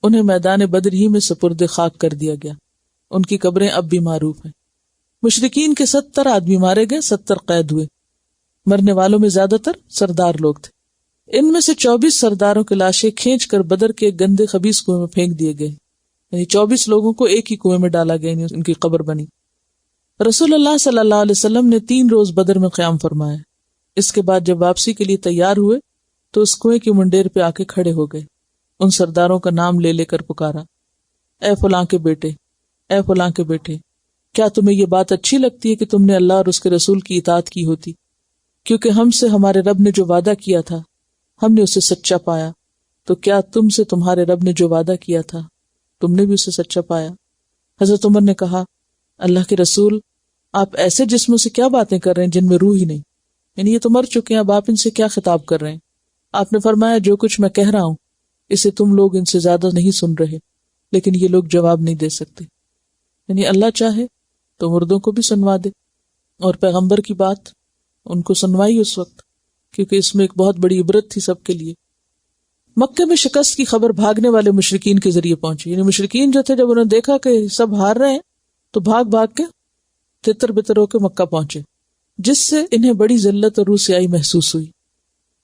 انہیں میدان بدر ہی میں سپرد خاک کر دیا گیا۔ ان کی قبریں اب بھی معروف ہیں۔ مشرکین کے 70 آدمی مارے گئے، 70 قید ہوئے۔ مرنے والوں میں زیادہ تر سردار لوگ تھے۔ ان میں سے 24 سرداروں کی لاشیں کھینچ کر بدر کے گندے خبیث کنویں میں پھینک دیے گئے، یعنی 24 لوگوں کو ایک ہی کنویں میں ڈالا گیا، یعنی ان کی قبر بنی۔ رسول اللہ صلی اللہ علیہ وسلم نے 3 روز بدر میں قیام فرمایا۔ اس کے بعد جب واپسی کے لیے تیار ہوئے تو اس کنویں کی منڈیر پہ آ کے کھڑے ہو گئے، ان سرداروں کا نام لے لے کر پکارا، اے فلاں کے بیٹے، اے فلاں کے بیٹے، کیا تمہیں یہ بات اچھی لگتی ہے کہ تم نے اللہ اور اس کے رسول کی اطاعت کی ہوتی؟ کیونکہ ہم سے ہمارے رب نے جو وعدہ کیا تھا ہم نے اسے سچا پایا، تو کیا تم سے تمہارے رب نے جو وعدہ کیا تھا تم نے بھی اسے سچا پایا؟ حضرت عمر نے کہا، اللہ کے رسول، آپ ایسے جسموں سے کیا باتیں کر رہے ہیں جن میں روح ہی نہیں، یعنی یہ تو مر چکے ہیں، اب آپ ان سے کیا خطاب کر رہے ہیں؟ آپ نے فرمایا، جو کچھ میں کہہ رہا ہوں اسے تم لوگ ان سے زیادہ نہیں سن رہے، لیکن یہ لوگ جواب نہیں دے سکتے۔ یعنی اللہ چاہے تو مردوں کو بھی سنوا دے، اور پیغمبر کی بات ان کو سنوائی اس وقت، کیونکہ اس میں ایک بہت بڑی عبرت تھی سب کے لیے۔ مکے میں شکست کی خبر بھاگنے والے مشرکین کے ذریعے پہنچی، یعنی مشرکین جو تھے جب انہوں نے دیکھا کہ سب ہار رہے ہیں تو بھاگ بھاگ کے تتر بتر ہو کے مکہ پہنچے، جس سے انہیں بڑی ذلت اور رسوائی محسوس ہوئی،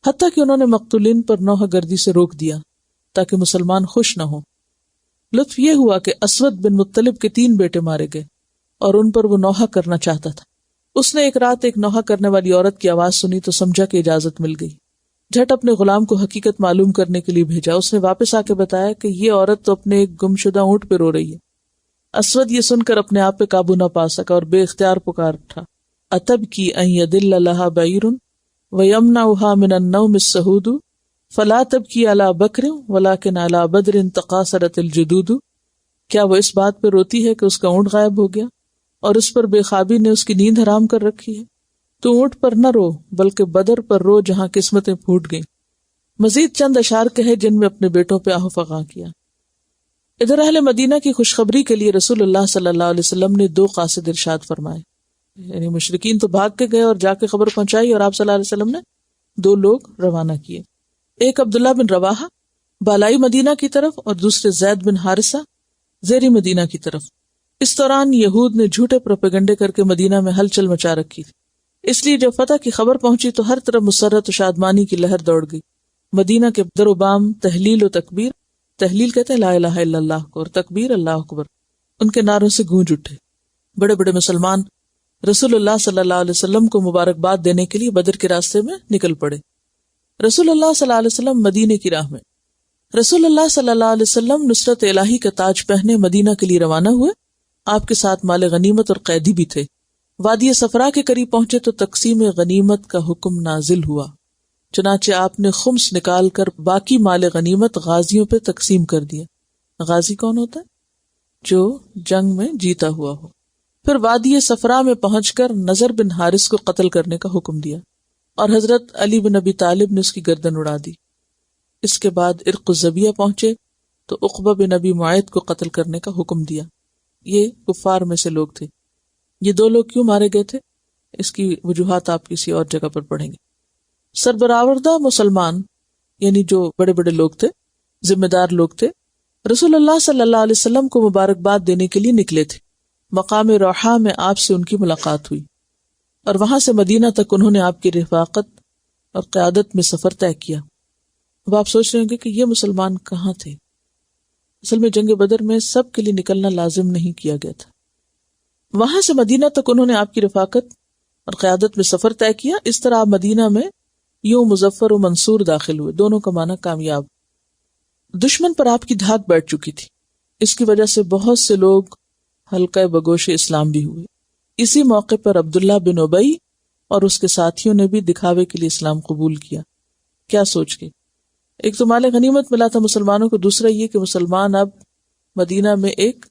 حتیٰ کہ انہوں نے مقتولین پر نوحہ گردی سے روک دیا تاکہ مسلمان خوش نہ ہوں۔ لطف یہ ہوا کہ اسود بن مطلب کے 3 بیٹے مارے گئے اور ان پر وہ نوحہ کرنا چاہتا تھا۔ اس نے ایک رات ایک نوحہ کرنے والی عورت کی آواز سنی تو سمجھا کہ اجازت مل گئی، جھٹ اپنے غلام کو حقیقت معلوم کرنے کے لیے بھیجا۔ اس نے واپس آ کے بتایا کہ یہ عورت تو اپنے ایک گمشدہ اونٹ پہ رو رہی ہے۔ اسود یہ سن کر اپنے آپ پہ قابو نہ پا سکا اور بے اختیار پکار اٹھا، اتبکی ان یدل لها بعیر ویمنعها من النوم السہود فلا تبکی علی بکر ولکن علی بدر تقاصرت الجدود۔ کیا وہ اس بات پہ روتی ہے کہ اس کا اونٹ غائب ہو گیا اور اس پر بے خوابی نے اس کی نیند حرام کر رکھی ہے؟ تو اونٹ پر نہ رو بلکہ بدر پر رو جہاں قسمتیں پھوٹ گئیں۔ مزید چند اشعار کہے جن میں اپنے بیٹوں پہ آہ و فغاں کیا۔ ادھر اہل مدینہ کی خوشخبری کے لیے رسول اللہ صلی اللہ علیہ وسلم نے 2 قاصد ارشاد فرمائے، یعنی مشرکین تو بھاگ کے گئے اور جا کے خبر پہنچائی، اور آپ صلی اللہ علیہ وسلم نے 2 لوگ روانہ کیے، ایک عبداللہ بن رواحہ بالائی مدینہ کی طرف اور دوسرے زید بن حارثہ زیری مدینہ کی طرف۔ اس دوران یہود نے جھوٹے پروپیگنڈے کر کے مدینہ میں ہلچل مچا رکھی تھی، اس لیے جب فتح کی خبر پہنچی تو ہر طرف مسرت و شادمانی کی لہر دوڑ گئی۔ مدینہ کے در و بام تحلیل و تکبیر، تحلیل کہتے ہیں لا الہ الا اللہ کو، اور تکبیر اللہ اکبر، ان کے نعروں سے گونج اٹھے۔ بڑے بڑے مسلمان رسول اللہ صلی اللہ علیہ وسلم کو مبارکباد دینے کے لیے بدر کے راستے میں نکل پڑے۔ رسول اللہ صلی اللہ علیہ وسلم مدینے کی راہ میں۔ رسول اللہ صلی اللہ علیہ وسلم نصرت الہی کا تاج پہنے مدینہ کے لیے روانہ ہوئے، آپ کے ساتھ مال غنیمت اور قیدی بھی تھے۔ وادی صفرا کے قریب پہنچے تو تقسیم غنیمت کا حکم نازل ہوا، چنانچہ آپ نے خمس نکال کر باقی مال غنیمت غازیوں پہ تقسیم کر دیا۔ غازی کون ہوتا ہے؟ جو جنگ میں جیتا ہوا ہو۔ پھر وادی صفرا میں پہنچ کر نضر بن حارث کو قتل کرنے کا حکم دیا اور حضرت علی بن ابی طالب نے اس کی گردن اڑا دی۔ اس کے بعد عرق الزبیہ پہنچے تو عقبہ بن ابی معیط کو قتل کرنے کا حکم دیا۔ یہ کفار میں سے لوگ تھے۔ یہ 2 لوگ کیوں مارے گئے تھے اس کی وجوہات آپ کسی اور جگہ پر پڑھیں گے۔ سربراوردہ مسلمان یعنی جو بڑے بڑے لوگ تھے، ذمہ دار لوگ تھے، رسول اللہ صلی اللہ علیہ وسلم کو مبارکباد دینے کے لیے نکلے تھے۔ مقام روحا میں آپ سے ان کی ملاقات ہوئی اور وہاں سے مدینہ تک انہوں نے آپ کی رفاقت اور قیادت میں سفر طے کیا۔ اب آپ سوچ رہے ہوں گے کہ یہ مسلمان کہاں تھے؟ اصل میں جنگ بدر میں سب کے لیے نکلنا لازم نہیں کیا گیا تھا۔ وہاں سے مدینہ تک انہوں نے آپ کی رفاقت اور قیادت میں سفر طے کیا۔ اس طرح آپ مدینہ میں یوں مظفر و منصور داخل ہوئے، دونوں کا معنی کامیاب۔ دشمن پر آپ کی دھاک بیٹھ چکی تھی، اس کی وجہ سے بہت سے لوگ حلقہ بگوش اسلام بھی ہوئے۔ اسی موقع پر عبداللہ بن ابی اور اس کے ساتھیوں نے بھی دکھاوے کے لیے اسلام قبول کیا۔ کیا سوچ کے؟ ایک تو مال غنیمت ملا تھا مسلمانوں کو، دوسرا یہ کہ مسلمان اب مدینہ میں ایک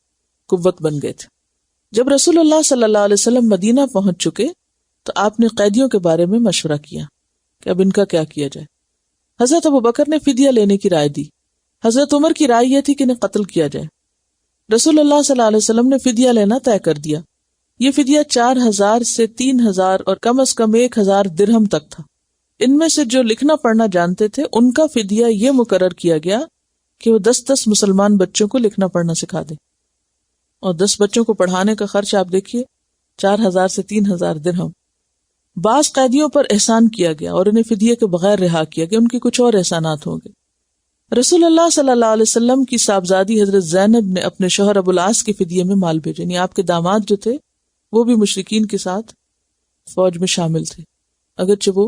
قوت بن گئے تھے۔ جب رسول اللہ صلی اللہ علیہ وسلم مدینہ پہنچ چکے تو آپ نے قیدیوں کے بارے میں مشورہ کیا کہ اب ان کا کیا کیا جائے۔ حضرت ابوبکر نے فدیہ لینے کی رائے دی، حضرت عمر کی رائے یہ تھی کہ انہیں قتل کیا جائے۔ رسول اللہ صلی اللہ علیہ وسلم نے فدیہ لینا طے کر دیا۔ یہ فدیہ 4000 سے 3000 اور کم از کم 1000 درہم تک تھا۔ ان میں سے جو لکھنا پڑھنا جانتے تھے ان کا فدیہ یہ مقرر کیا گیا کہ وہ 10 مسلمان بچوں کو لکھنا پڑھنا سکھا دیں، اور 10 بچوں کو پڑھانے کا خرچ آپ دیکھیے 4000 سے 3000 درہم۔ بعض قیدیوں پر احسان کیا گیا اور انہیں فدیے کے بغیر رہا کیا گیا، ان کی کچھ اور احسانات ہوں گے۔ رسول اللہ صلی اللہ علیہ وسلم کی صاحبزادی حضرت زینب نے اپنے شوہر ابو العاص کے فدیے میں مال بھیجے، یعنی آپ کے داماد جو تھے وہ بھی مشرکین کے ساتھ فوج میں شامل تھے، اگرچہ وہ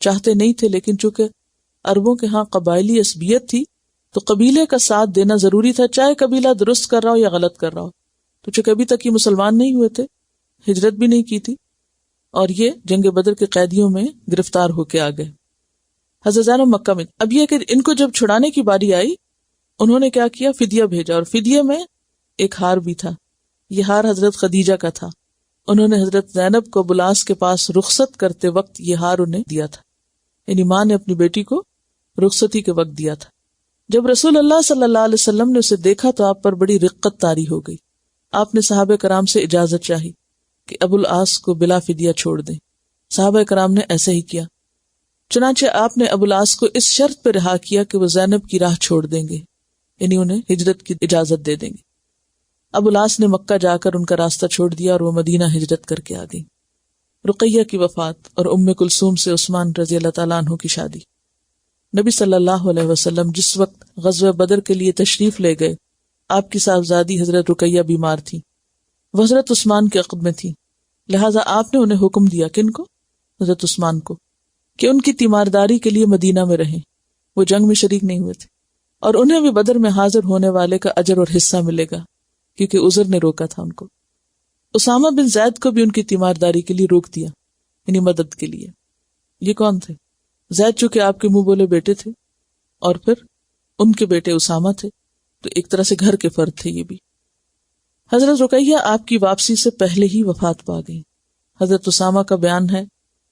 چاہتے نہیں تھے، لیکن چونکہ عربوں کے ہاں قبائلی عصبیت تھی تو قبیلے کا ساتھ دینا ضروری تھا، چاہے قبیلہ درست کر رہا ہو یا غلط کر رہا ہو۔ تو چونکہ ابھی تک یہ مسلمان نہیں ہوئے تھے، ہجرت بھی نہیں کی تھی، اور یہ جنگ بدر کے قیدیوں میں گرفتار ہو کے آ گئے۔ حضرت زینب مکہ میں، اب یہ کہ ان کو جب چھڑانے کی باری آئی، انہوں نے کیا کیا، فدیہ بھیجا، اور فدیے میں ایک ہار بھی تھا، یہ ہار حضرت خدیجہ کا تھا۔ انہوں نے حضرت زینب کو ابو العاص کے پاس رخصت کرتے وقت یہ ہار انہیں دیا تھا، یعنی ماں نے اپنی بیٹی کو رخصتی کے وقت دیا تھا۔ جب رسول اللہ صلی اللہ علیہ وسلم نے اسے دیکھا تو آپ پر بڑی رقت طاری ہو گئی۔ آپ نے صحابہ کرام سے اجازت چاہی کہ ابو العاص کو بلا فدیہ چھوڑ دیں۔ صحابہ کرام نے ایسا ہی کیا، چنانچہ آپ نے ابو العاص کو اس شرط پہ رہا کیا کہ وہ زینب کی راہ چھوڑ دیں گے، یعنی انہیں ہجرت کی اجازت دے دیں گے۔ ابو العاص نے مکہ جا کر ان کا راستہ چھوڑ دیا اور وہ مدینہ ہجرت کر کے آ گئی۔ رقیہ کی وفات اور ام کلثوم سے عثمان رضی اللہ تعالیٰ عنہ کی شادی۔ نبی صلی اللہ علیہ وسلم جس وقت غزوہ بدر کے لیے تشریف لے گئے، آپ کی صاحبزادی حضرت رقیہ بیمار تھی، وہ حضرت عثمان کے عقد میں تھی، لہٰذا آپ نے انہیں حکم دیا، کن کو؟ حضرت عثمان کو، کہ ان کی تیمارداری کے لیے مدینہ میں رہیں۔ وہ جنگ میں شریک نہیں ہوئے تھے، اور انہیں بھی بدر میں حاضر ہونے والے کا اجر اور حصہ ملے گا، کیونکہ عذر نے روکا تھا ان کو۔ اسامہ بن زید کو بھی ان کی تیمارداری کے لیے روک دیا، یعنی مدد کے لیے۔ یہ کون تھے؟ زید چونکہ آپ کے منہ بولے بیٹے تھے، اور پھر ان کے بیٹے اسامہ تھے، تو ایک طرح سے گھر کے فرد تھے یہ بھی۔ حضرت رقیہ آپ کی واپسی سے پہلے ہی وفات پا گئی۔ حضرت اسامہ کا بیان ہے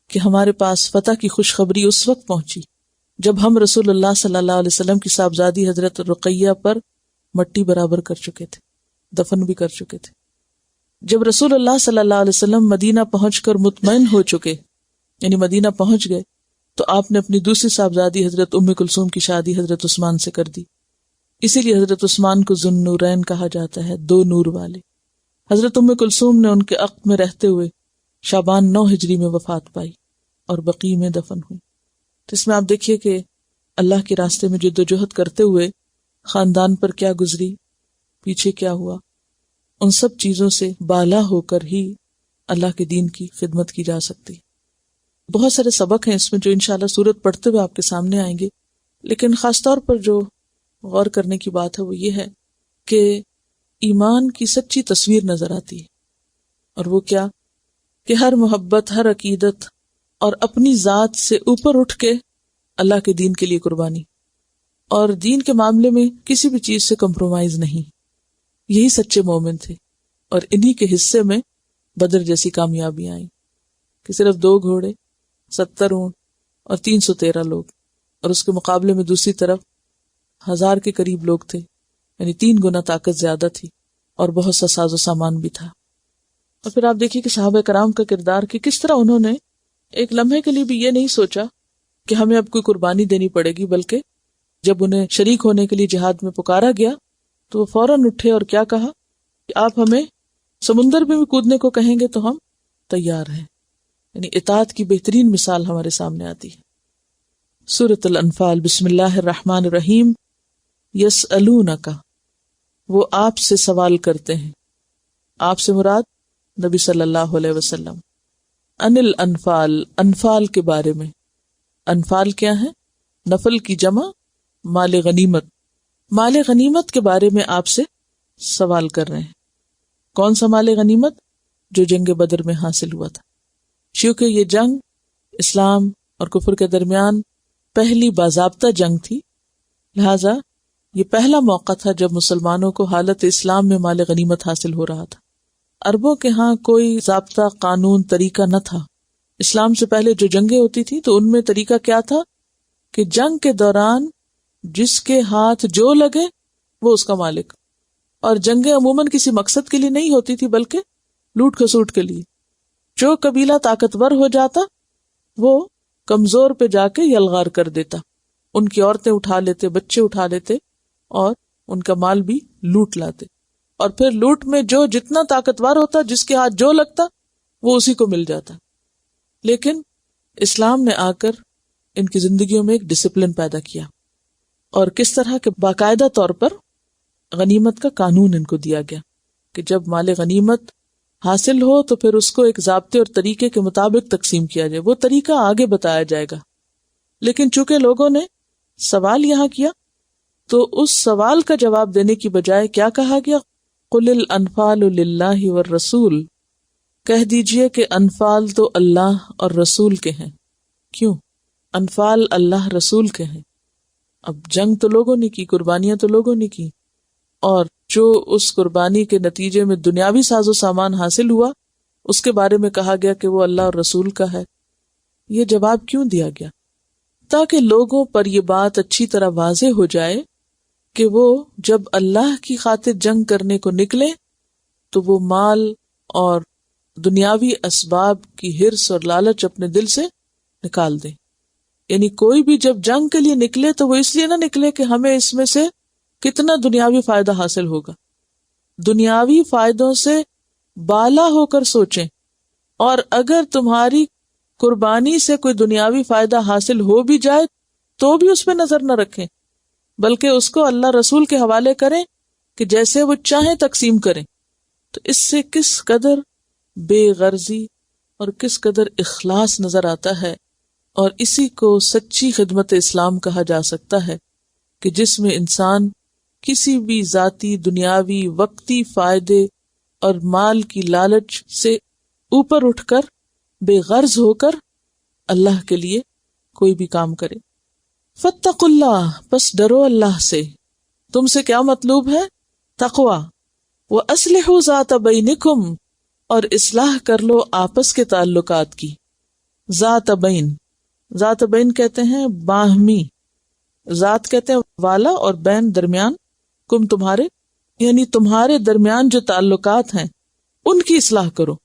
کہ ہمارے پاس فتح کی خوشخبری اس وقت پہنچی جب ہم رسول اللہ صلی اللہ علیہ وسلم کی صاحبزادی حضرت رقیہ پر مٹی برابر کر چکے تھے، دفن بھی کر چکے تھے۔ جب رسول اللہ صلی اللہ علیہ وسلم مدینہ پہنچ کر مطمئن ہو چکے، یعنی مدینہ پہنچ گئے، تو آپ نے اپنی دوسری صاحبزادی حضرت ام کلثوم کی شادی حضرت عثمان سے کر دی۔ اسی لیے حضرت عثمان کو ذو النورین کہا جاتا ہے، دو نور والے۔ حضرت ام کلثوم نے ان کے عقد میں رہتے ہوئے شعبان 9 ہجری میں وفات پائی اور بقیع میں دفن ہوئی۔ تو اس میں آپ دیکھیے کہ اللہ کے راستے میں جد و جہد کرتے ہوئے خاندان پر کیا گزری، پیچھے کیا ہوا، ان سب چیزوں سے بالا ہو کر ہی اللہ کے دین کی خدمت کی جا سکتی۔ بہت سارے سبق ہیں اس میں جو انشاءاللہ سورت پڑھتے ہوئے آپ کے سامنے آئیں گے، لیکن خاص طور پر جو غور کرنے کی بات ہے وہ یہ ہے کہ ایمان کی سچی تصویر نظر آتی ہے، اور وہ کیا کہ ہر محبت، ہر عقیدت اور اپنی ذات سے اوپر اٹھ کے اللہ کے دین کے لیے قربانی، اور دین کے معاملے میں کسی بھی چیز سے کمپرومائز نہیں۔ یہی سچے مومن تھے، اور انہی کے حصے میں بدر جیسی کامیابیاں آئیں کہ صرف 2 گھوڑے، 70 اونٹ اور 313 لوگ، اور اس کے مقابلے میں دوسری طرف 1000 کے قریب لوگ تھے، یعنی 3 گنا طاقت زیادہ تھی، اور بہت سا ساز و سامان بھی تھا۔ اور پھر آپ دیکھیے کہ صحابہ کرام کا کردار کہ کس طرح انہوں نے ایک لمحے کے لیے بھی یہ نہیں سوچا کہ ہمیں اب کوئی قربانی دینی پڑے گی، بلکہ جب انہیں شریک ہونے کے لیے جہاد میں پکارا گیا تو وہ فوراً اٹھے اور کیا کہا کہ آپ ہمیں سمندر میں بھی کودنے کو کہیں گے تو ہم تیار ہیں۔ یعنی اطاعت کی بہترین مثال ہمارے سامنے آتی ہے۔ سورۃ الانفال، بسم اللہ الرحمن الرحیم۔ یسألونک، وہ آپ سے سوال کرتے ہیں، آپ سے مراد نبی صلی اللہ علیہ وسلم، ان الانفال، انفال کے بارے میں۔ انفال کیا ہے؟ نفل کی جمع مال غنیمت، مال غنیمت کے بارے میں آپ سے سوال کر رہے ہیں۔ کون سا مال غنیمت؟ جو جنگ بدر میں حاصل ہوا تھا، کیونکہ یہ جنگ اسلام اور کفر کے درمیان پہلی باضابطہ جنگ تھی، لہذا یہ پہلا موقع تھا جب مسلمانوں کو حالت اسلام میں مال غنیمت حاصل ہو رہا تھا۔ عربوں کے ہاں کوئی ضابطہ، قانون، طریقہ نہ تھا۔ اسلام سے پہلے جو جنگیں ہوتی تھی تو ان میں طریقہ کیا تھا کہ جنگ کے دوران جس کے ہاتھ جو لگے وہ اس کا مالک، اور جنگیں عموماً کسی مقصد کے لیے نہیں ہوتی تھی بلکہ لوٹ کھسوٹ کے لیے۔ جو قبیلہ طاقتور ہو جاتا وہ کمزور پہ جا کے یلغار کر دیتا، ان کی عورتیں اٹھا لیتے، بچے اٹھا لیتے اور ان کا مال بھی لوٹ لاتے، اور پھر لوٹ میں جو جتنا طاقتور ہوتا، جس کے ہاتھ جو لگتا وہ اسی کو مل جاتا۔ لیکن اسلام نے آ کر ان کی زندگیوں میں ایک ڈسپلن پیدا کیا، اور کس طرح کہ باقاعدہ طور پر غنیمت کا قانون ان کو دیا گیا کہ جب مال غنیمت حاصل ہو تو پھر اس کو ایک ضابطے اور طریقے کے مطابق تقسیم کیا جائے، وہ طریقہ آگے بتایا جائے گا۔ لیکن چونکہ لوگوں نے سوال یہاں کیا تو اس سوال کا جواب دینے کی بجائے کیا کہا گیا؟ قُلِ الْأَنْفَالُ لِلَّهِ وَالرَّسُولِ، کہہ دیجئے کہ انفال تو اللہ اور رسول کے ہیں۔ کیوں؟ انفال اللہ رسول کے ہیں۔ اب جنگ تو لوگوں نے کی، قربانیاں تو لوگوں نے کی، اور جو اس قربانی کے نتیجے میں دنیاوی ساز و سامان حاصل ہوا اس کے بارے میں کہا گیا کہ وہ اللہ اور رسول کا ہے۔ یہ جواب کیوں دیا گیا؟ تاکہ لوگوں پر یہ بات اچھی طرح واضح ہو جائے کہ وہ جب اللہ کی خاطر جنگ کرنے کو نکلے تو وہ مال اور دنیاوی اسباب کی ہرس اور لالچ اپنے دل سے نکال دیں۔ یعنی کوئی بھی جب جنگ کے لیے نکلے تو وہ اس لیے نہ نکلے کہ ہمیں اس میں سے کتنا دنیاوی فائدہ حاصل ہوگا، دنیاوی فائدوں سے بالا ہو کر سوچیں، اور اگر تمہاری قربانی سے کوئی دنیاوی فائدہ حاصل ہو بھی جائے تو بھی اس پہ نظر نہ رکھیں، بلکہ اس کو اللہ رسول کے حوالے کریں کہ جیسے وہ چاہیں تقسیم کریں۔ تو اس سے کس قدر بے غرضی اور کس قدر اخلاص نظر آتا ہے، اور اسی کو سچی خدمت اسلام کہا جا سکتا ہے کہ جس میں انسان کسی بھی ذاتی دنیاوی وقتی فائدے اور مال کی لالچ سے اوپر اٹھ کر بے غرض ہو کر اللہ کے لیے کوئی بھی کام کرے۔ فاتقوا اللہ، پس ڈرو اللہ سے۔ تم سے کیا مطلوب ہے؟ تقوی۔ وَأَصْلِحُوا ذَاتَ بَيْنِكُمْ، اور اصلاح کر لو آپس کے تعلقات کی۔ ذات بین، ذات بین کہتے ہیں باہمی، ذات کہتے ہیں والا، اور بین درمیان، کم تمہارے، یعنی تمہارے درمیان جو تعلقات ہیں ان کی اصلاح کرو۔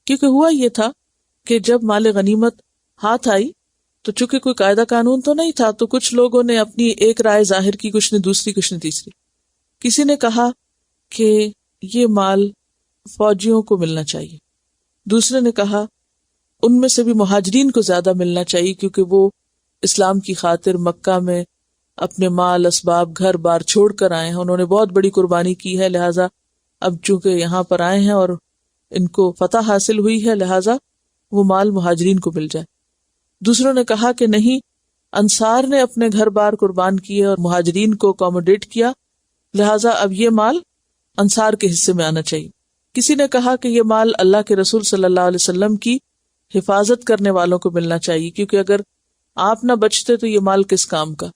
کیونکہ ہوا یہ تھا کہ جب مال غنیمت ہاتھ آئی تو چونکہ کوئی قاعدہ قانون تو نہیں تھا، تو کچھ لوگوں نے اپنی ایک رائے ظاہر کی، کچھ نے دوسری، کچھ نے تیسری۔ کسی نے کہا کہ یہ مال فوجیوں کو ملنا چاہیے، دوسرے نے کہا ان میں سے بھی مہاجرین کو زیادہ ملنا چاہیے کیونکہ وہ اسلام کی خاطر مکہ میں اپنے مال اسباب گھر بار چھوڑ کر آئے ہیں، انہوں نے بہت بڑی قربانی کی ہے، لہٰذا اب چونکہ یہاں پر آئے ہیں اور ان کو فتح حاصل ہوئی ہے، لہٰذا وہ مال مہاجرین کو مل جائے۔ دوسروں نے کہا کہ نہیں، انصار نے اپنے گھر بار قربان کیے اور مہاجرین کو اکوموڈیٹ کیا، لہٰذا اب یہ مال انصار کے حصے میں آنا چاہیے۔ کسی نے کہا کہ یہ مال اللہ کے رسول صلی اللہ علیہ وسلم کی حفاظت کرنے والوں کو ملنا چاہیے، کیونکہ اگر آپ نہ بچتے تو یہ مال کس کام کا۔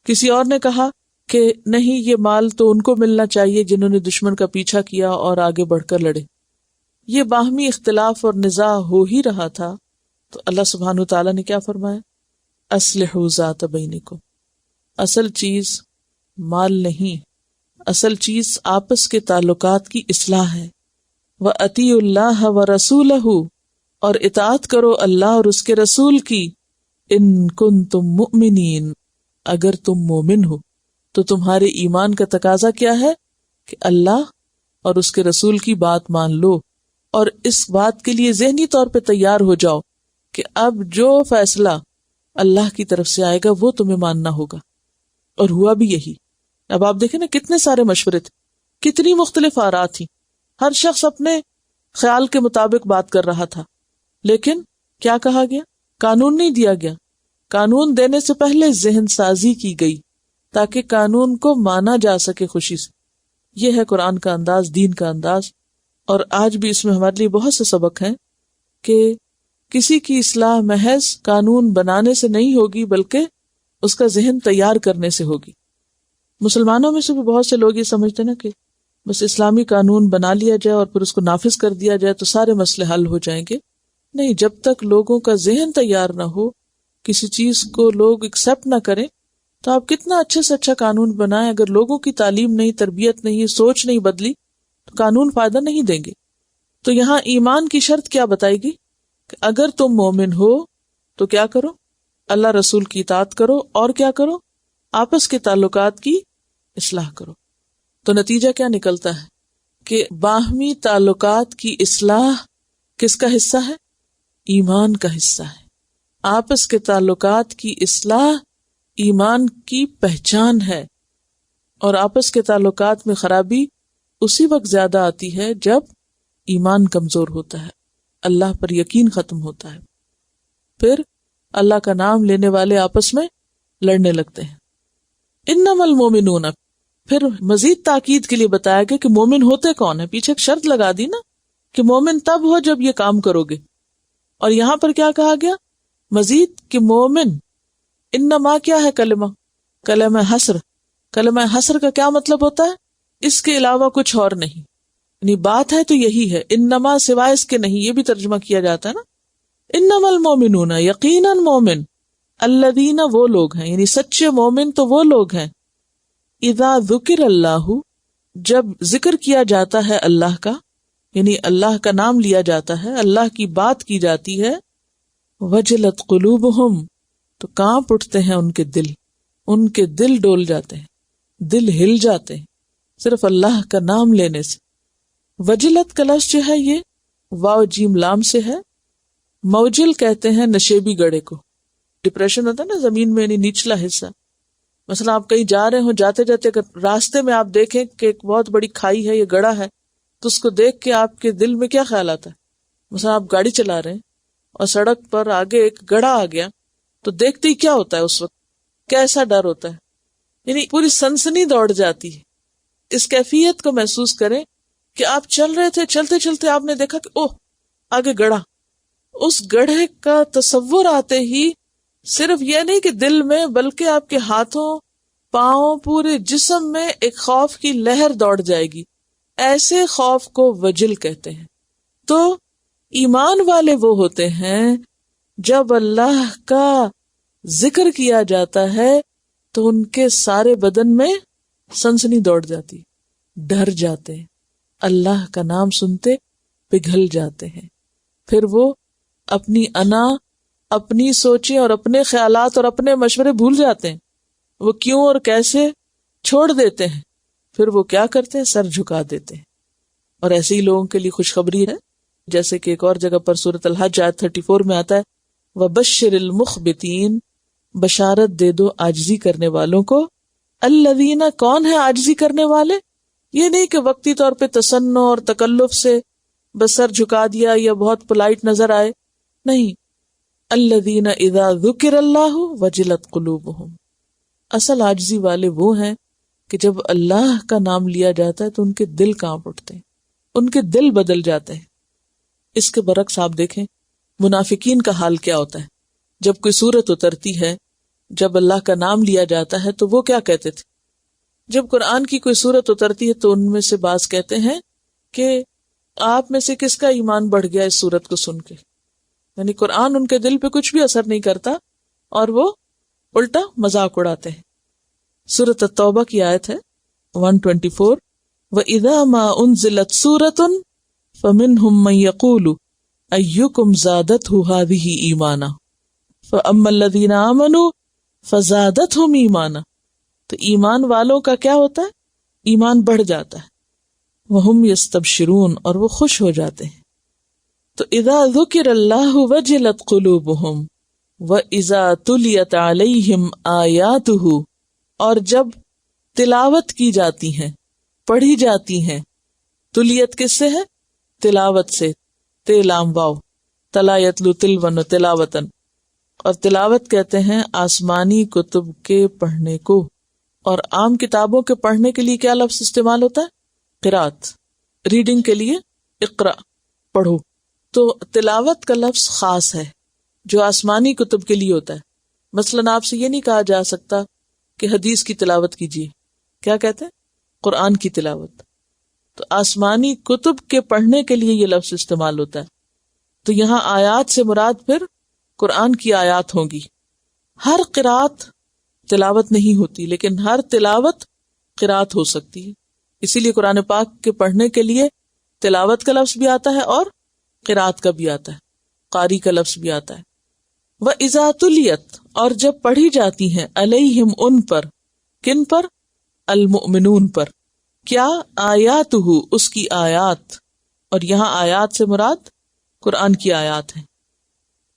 کسی اور نے کہا کہ نہیں، یہ مال تو ان کو ملنا چاہیے جنہوں نے دشمن کا پیچھا کیا اور آگے بڑھ کر لڑے۔ یہ باہمی اختلاف اور نزاع ہو ہی رہا تھا تو اللہ سبحانہ وتعالیٰ نے کیا فرمایا؟ اصلحوا ذات بینکم۔ اصل چیز مال نہیں، اصل چیز آپس کے تعلقات کی اصلاح ہے۔ وَأَطِیعُوا اللَّهَ وَرَسُولَهُ، اور اطاعت کرو اللہ اور اس کے رسول کی، ان کنتم مؤمنین، اگر تم مومن ہو۔ تو تمہارے ایمان کا تقاضا کیا ہے؟ کہ اللہ اور اس کے رسول کی بات مان لو، اور اس بات کے لیے ذہنی طور پہ تیار ہو جاؤ کہ اب جو فیصلہ اللہ کی طرف سے آئے گا وہ تمہیں ماننا ہوگا۔ اور ہوا بھی یہی۔ اب آپ دیکھیں نا، کتنے سارے مشورے تھے، کتنی مختلف آراء تھی، ہر شخص اپنے خیال کے مطابق بات کر رہا تھا، لیکن کیا کہا گیا؟ قانون نہیں دیا گیا۔ قانون دینے سے پہلے ذہن سازی کی گئی تاکہ قانون کو مانا جا سکے خوشی سے۔ یہ ہے قرآن کا انداز، دین کا انداز۔ اور آج بھی اس میں ہمارے لیے بہت سے سبق ہیں کہ کسی کی اصلاح محض قانون بنانے سے نہیں ہوگی بلکہ اس کا ذہن تیار کرنے سے ہوگی۔ مسلمانوں میں سے بھی بہت سے لوگ یہ سمجھتے ہیں نا کہ بس اسلامی قانون بنا لیا جائے اور پھر اس کو نافذ کر دیا جائے تو سارے مسئلے حل ہو جائیں گے۔ نہیں، جب تک لوگوں کا ذہن تیار نہ ہو، کسی چیز کو لوگ ایکسپٹ نہ کریں، تو آپ کتنا اچھے سے اچھا قانون بنائیں، اگر لوگوں کی تعلیم نہیں، تربیت نہیں، سوچ نہیں بدلی تو قانون فائدہ نہیں دیں گے۔ تو یہاں ایمان کی شرط کیا بتائی گی؟ کہ اگر تم مومن ہو تو کیا کرو؟ اللہ رسول کی اطاعت کرو، اور کیا کرو؟ آپس کے تعلقات کی اصلاح کرو۔ تو نتیجہ کیا نکلتا ہے کہ باہمی تعلقات کی اصلاح کس کا حصہ ہے؟ ایمان کا حصہ ہے. آپس کے تعلقات کی اصلاح ایمان کی پہچان ہے، اور آپس کے تعلقات میں خرابی اسی وقت زیادہ آتی ہے جب ایمان کمزور ہوتا ہے، اللہ پر یقین ختم ہوتا ہے. پھر اللہ کا نام لینے والے آپس میں لڑنے لگتے ہیں. انما المومنون، پھر مزید تاکید کے لیے بتایا گیا کہ مومن ہوتے کون ہیں. پیچھے ایک شرط لگا دی نا کہ مومن تب ہو جب یہ کام کرو گے، اور یہاں پر کیا کہا گیا مزید کہ مومن. انما کیا ہے کلمہ حصر. کلمہ حصر کا کیا مطلب ہوتا ہے؟ اس کے علاوہ کچھ اور نہیں، یعنی بات ہے تو یہی ہے، انما سوائے اس کے نہیں، یہ بھی ترجمہ کیا جاتا ہے نا. انما المومنون، یقیناً مومن، الذین وہ لوگ ہیں، یعنی سچے مومن تو وہ لوگ ہیں، اذا ذکر اللہ، جب ذکر کیا جاتا ہے اللہ کا، یعنی اللہ کا نام لیا جاتا ہے، اللہ کی بات کی جاتی ہے، وجلت قلوبہم، تو کانپ اٹھتے ہیں ان کے دل ڈول جاتے ہیں، دل ہل جاتے ہیں صرف اللہ کا نام لینے سے. وجلت کا لفظ جو ہے یہ واو جیم لام سے ہے. موجل کہتے ہیں نشیبی گڑھے کو. ڈپریشن ہوتا ہے نا زمین میں، یعنی نچلا حصہ. مثلا آپ کہیں جا رہے ہوں، جاتے جاتے اگر راستے میں آپ دیکھیں کہ ایک بہت بڑی کھائی ہے، یہ گڑھا ہے، تو اس کو دیکھ کے آپ کے دل میں کیا خیال آتا ہے؟ مثلا آپ گاڑی چلا رہے ہیں اور سڑک پر آگے ایک گڑھا آ گیا، تو دیکھتے ہی کیا ہوتا ہے اس وقت؟ کیسا ڈر ہوتا ہے؟ یعنی پوری سنسنی دوڑ جاتی ہے. اس کیفیت کو محسوس کریں کہ آپ چل رہے تھے، چلتے چلتے آپ نے دیکھا کہ اوہ آگے گڑھا. اس گڑھے کا تصور آتے ہی صرف یہ نہیں کہ دل میں، بلکہ آپ کے ہاتھوں، پاؤں، پورے جسم میں ایک خوف کی لہر دوڑ جائے گی. ایسے خوف کو وجل کہتے ہیں. تو ایمان والے وہ ہوتے ہیں جب اللہ کا ذکر کیا جاتا ہے تو ان کے سارے بدن میں سنسنی دوڑ جاتی، ڈر جاتے ہیں، اللہ کا نام سنتے پگھل جاتے ہیں. پھر وہ اپنی انا، اپنی سوچیں اور اپنے خیالات اور اپنے مشورے بھول جاتے ہیں. وہ کیوں اور کیسے چھوڑ دیتے ہیں. پھر وہ کیا کرتے ہیں؟ سر جھکا دیتے ہیں. اور ایسے ہی لوگوں کے لیے خوشخبری ہے، جیسے کہ ایک اور جگہ پر سورۃ الحج آیت 34 میں آتا ہے، وَبَشِّرِ الْمُخْبِتِينَ، بشارت دے دو عاجزی کرنے والوں کو. الذین، کون ہے عاجزی کرنے والے؟ یہ نہیں کہ وقتی طور پہ تصنع اور تکلف سے بس سر جھکا دیا یا بہت پولائٹ نظر آئے، نہیں. الذین اذا ذکر اللہ وجلت قلوبہم، اصل عاجزی والے وہ ہیں کہ جب اللہ کا نام لیا جاتا ہے تو ان کے دل کانپ اٹھتے ہیں، ان کے دل بدل جاتے ہیں. اس کے برعکس آپ دیکھیں منافقین کا حال کیا ہوتا ہے. جب کوئی سورت اترتی ہے، جب اللہ کا نام لیا جاتا ہے، تو وہ کیا کہتے تھے؟ جب قرآن کی کوئی سورت اترتی ہے تو ان میں سے بعض کہتے ہیں کہ آپ میں سے کس کا ایمان بڑھ گیا اس سورت کو سن کے. یعنی قرآن ان کے دل پہ کچھ بھی اثر نہیں کرتا اور وہ الٹا مذاق اڑاتے ہیں. سورۃ التوبہ کی آیت ہے 124، وَإِذَا مَا أُنزِلَتْ سُورَةٌ فَمِنْهُمْ مَنْ يَقُولُ أَيُّكُمْ زَادَتْهُ هَذِهِ إِيمَانًا فَأَمَّا الَّذِينَ آمَنُوا فَزَادَتْهُمْ إِيمَانًا. تو ایمان والوں کا کیا ہوتا ہے؟ ایمان بڑھ جاتا ہے. وَهُمْ يَسْتَبْشِرُونَ، اور وہ خوش ہو جاتے ہیں. تو اذا ذکر اللہ وجلت قلوبہم وَإِذَا تُلِيَتْ عَلَيْهِمْ آیاتہ، اور جب تلاوت کی جاتی ہیں، پڑھی جاتی ہیں. تلیت کس سے ہے؟ تلاوت سے. تلام واو، تلا یتلو تلون تلاوتن. اور تلاوت کہتے ہیں آسمانی کتب کے پڑھنے کو. اور عام کتابوں کے پڑھنے کے لیے کیا لفظ استعمال ہوتا ہے؟ قرات. ریڈنگ کے لیے اقرا، پڑھو. تو تلاوت کا لفظ خاص ہے جو آسمانی کتب کے لیے ہوتا ہے. مثلاً آپ سے یہ نہیں کہا جا سکتا کہ حدیث کی تلاوت کیجیے. کیا کہتے ہیں؟ قرآن کی تلاوت. تو آسمانی کتب کے پڑھنے کے لیے یہ لفظ استعمال ہوتا ہے. تو یہاں آیات سے مراد پھر قرآن کی آیات ہوں گی. ہر قرات تلاوت نہیں ہوتی، لیکن ہر تلاوت قرات ہو سکتی ہے. اسی لیے قرآن پاک کے پڑھنے کے لیے تلاوت کا لفظ بھی آتا ہے اور قرات کا بھی آتا ہے، قاری کا لفظ بھی آتا ہے. وَإِذَا تُلِيَتْ، اور جب پڑھی جاتی ہیں، علیہم ان پر، کن پر؟ المؤمنون پر. کیا؟ آیاتہ، اس کی آیات. اور یہاں آیات سے مراد قرآن کی آیات ہیں.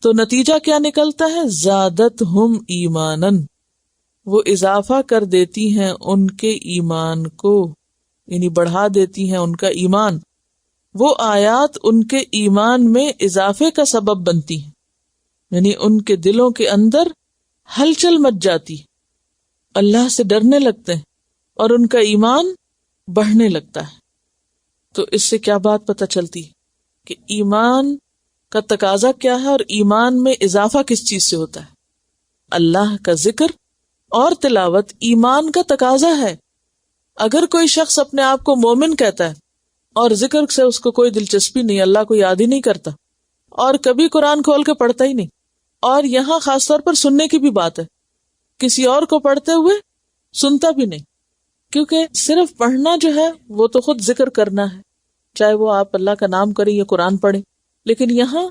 تو نتیجہ کیا نکلتا ہے؟ زادتہم ایمانن، وہ اضافہ کر دیتی ہیں ان کے ایمان کو، یعنی بڑھا دیتی ہیں ان کا ایمان. وہ آیات ان کے ایمان میں اضافے کا سبب بنتی ہیں، یعنی ان کے دلوں کے اندر ہلچل مچ جاتی، اللہ سے ڈرنے لگتے ہیں اور ان کا ایمان بڑھنے لگتا ہے. تو اس سے کیا بات پتہ چلتی کہ ایمان کا تقاضا کیا ہے اور ایمان میں اضافہ کس چیز سے ہوتا ہے؟ اللہ کا ذکر اور تلاوت ایمان کا تقاضا ہے. اگر کوئی شخص اپنے آپ کو مومن کہتا ہے اور ذکر سے اس کو کوئی دلچسپی نہیں، اللہ کو یاد ہی نہیں کرتا اور کبھی قرآن کھول کے پڑھتا ہی نہیں، اور یہاں خاص طور پر سننے کی بھی بات ہے، کسی اور کو پڑھتے ہوئے سنتا بھی نہیں، کیونکہ صرف پڑھنا جو ہے وہ تو خود ذکر کرنا ہے، چاہے وہ آپ اللہ کا نام کریں یا قرآن پڑھیں، لیکن یہاں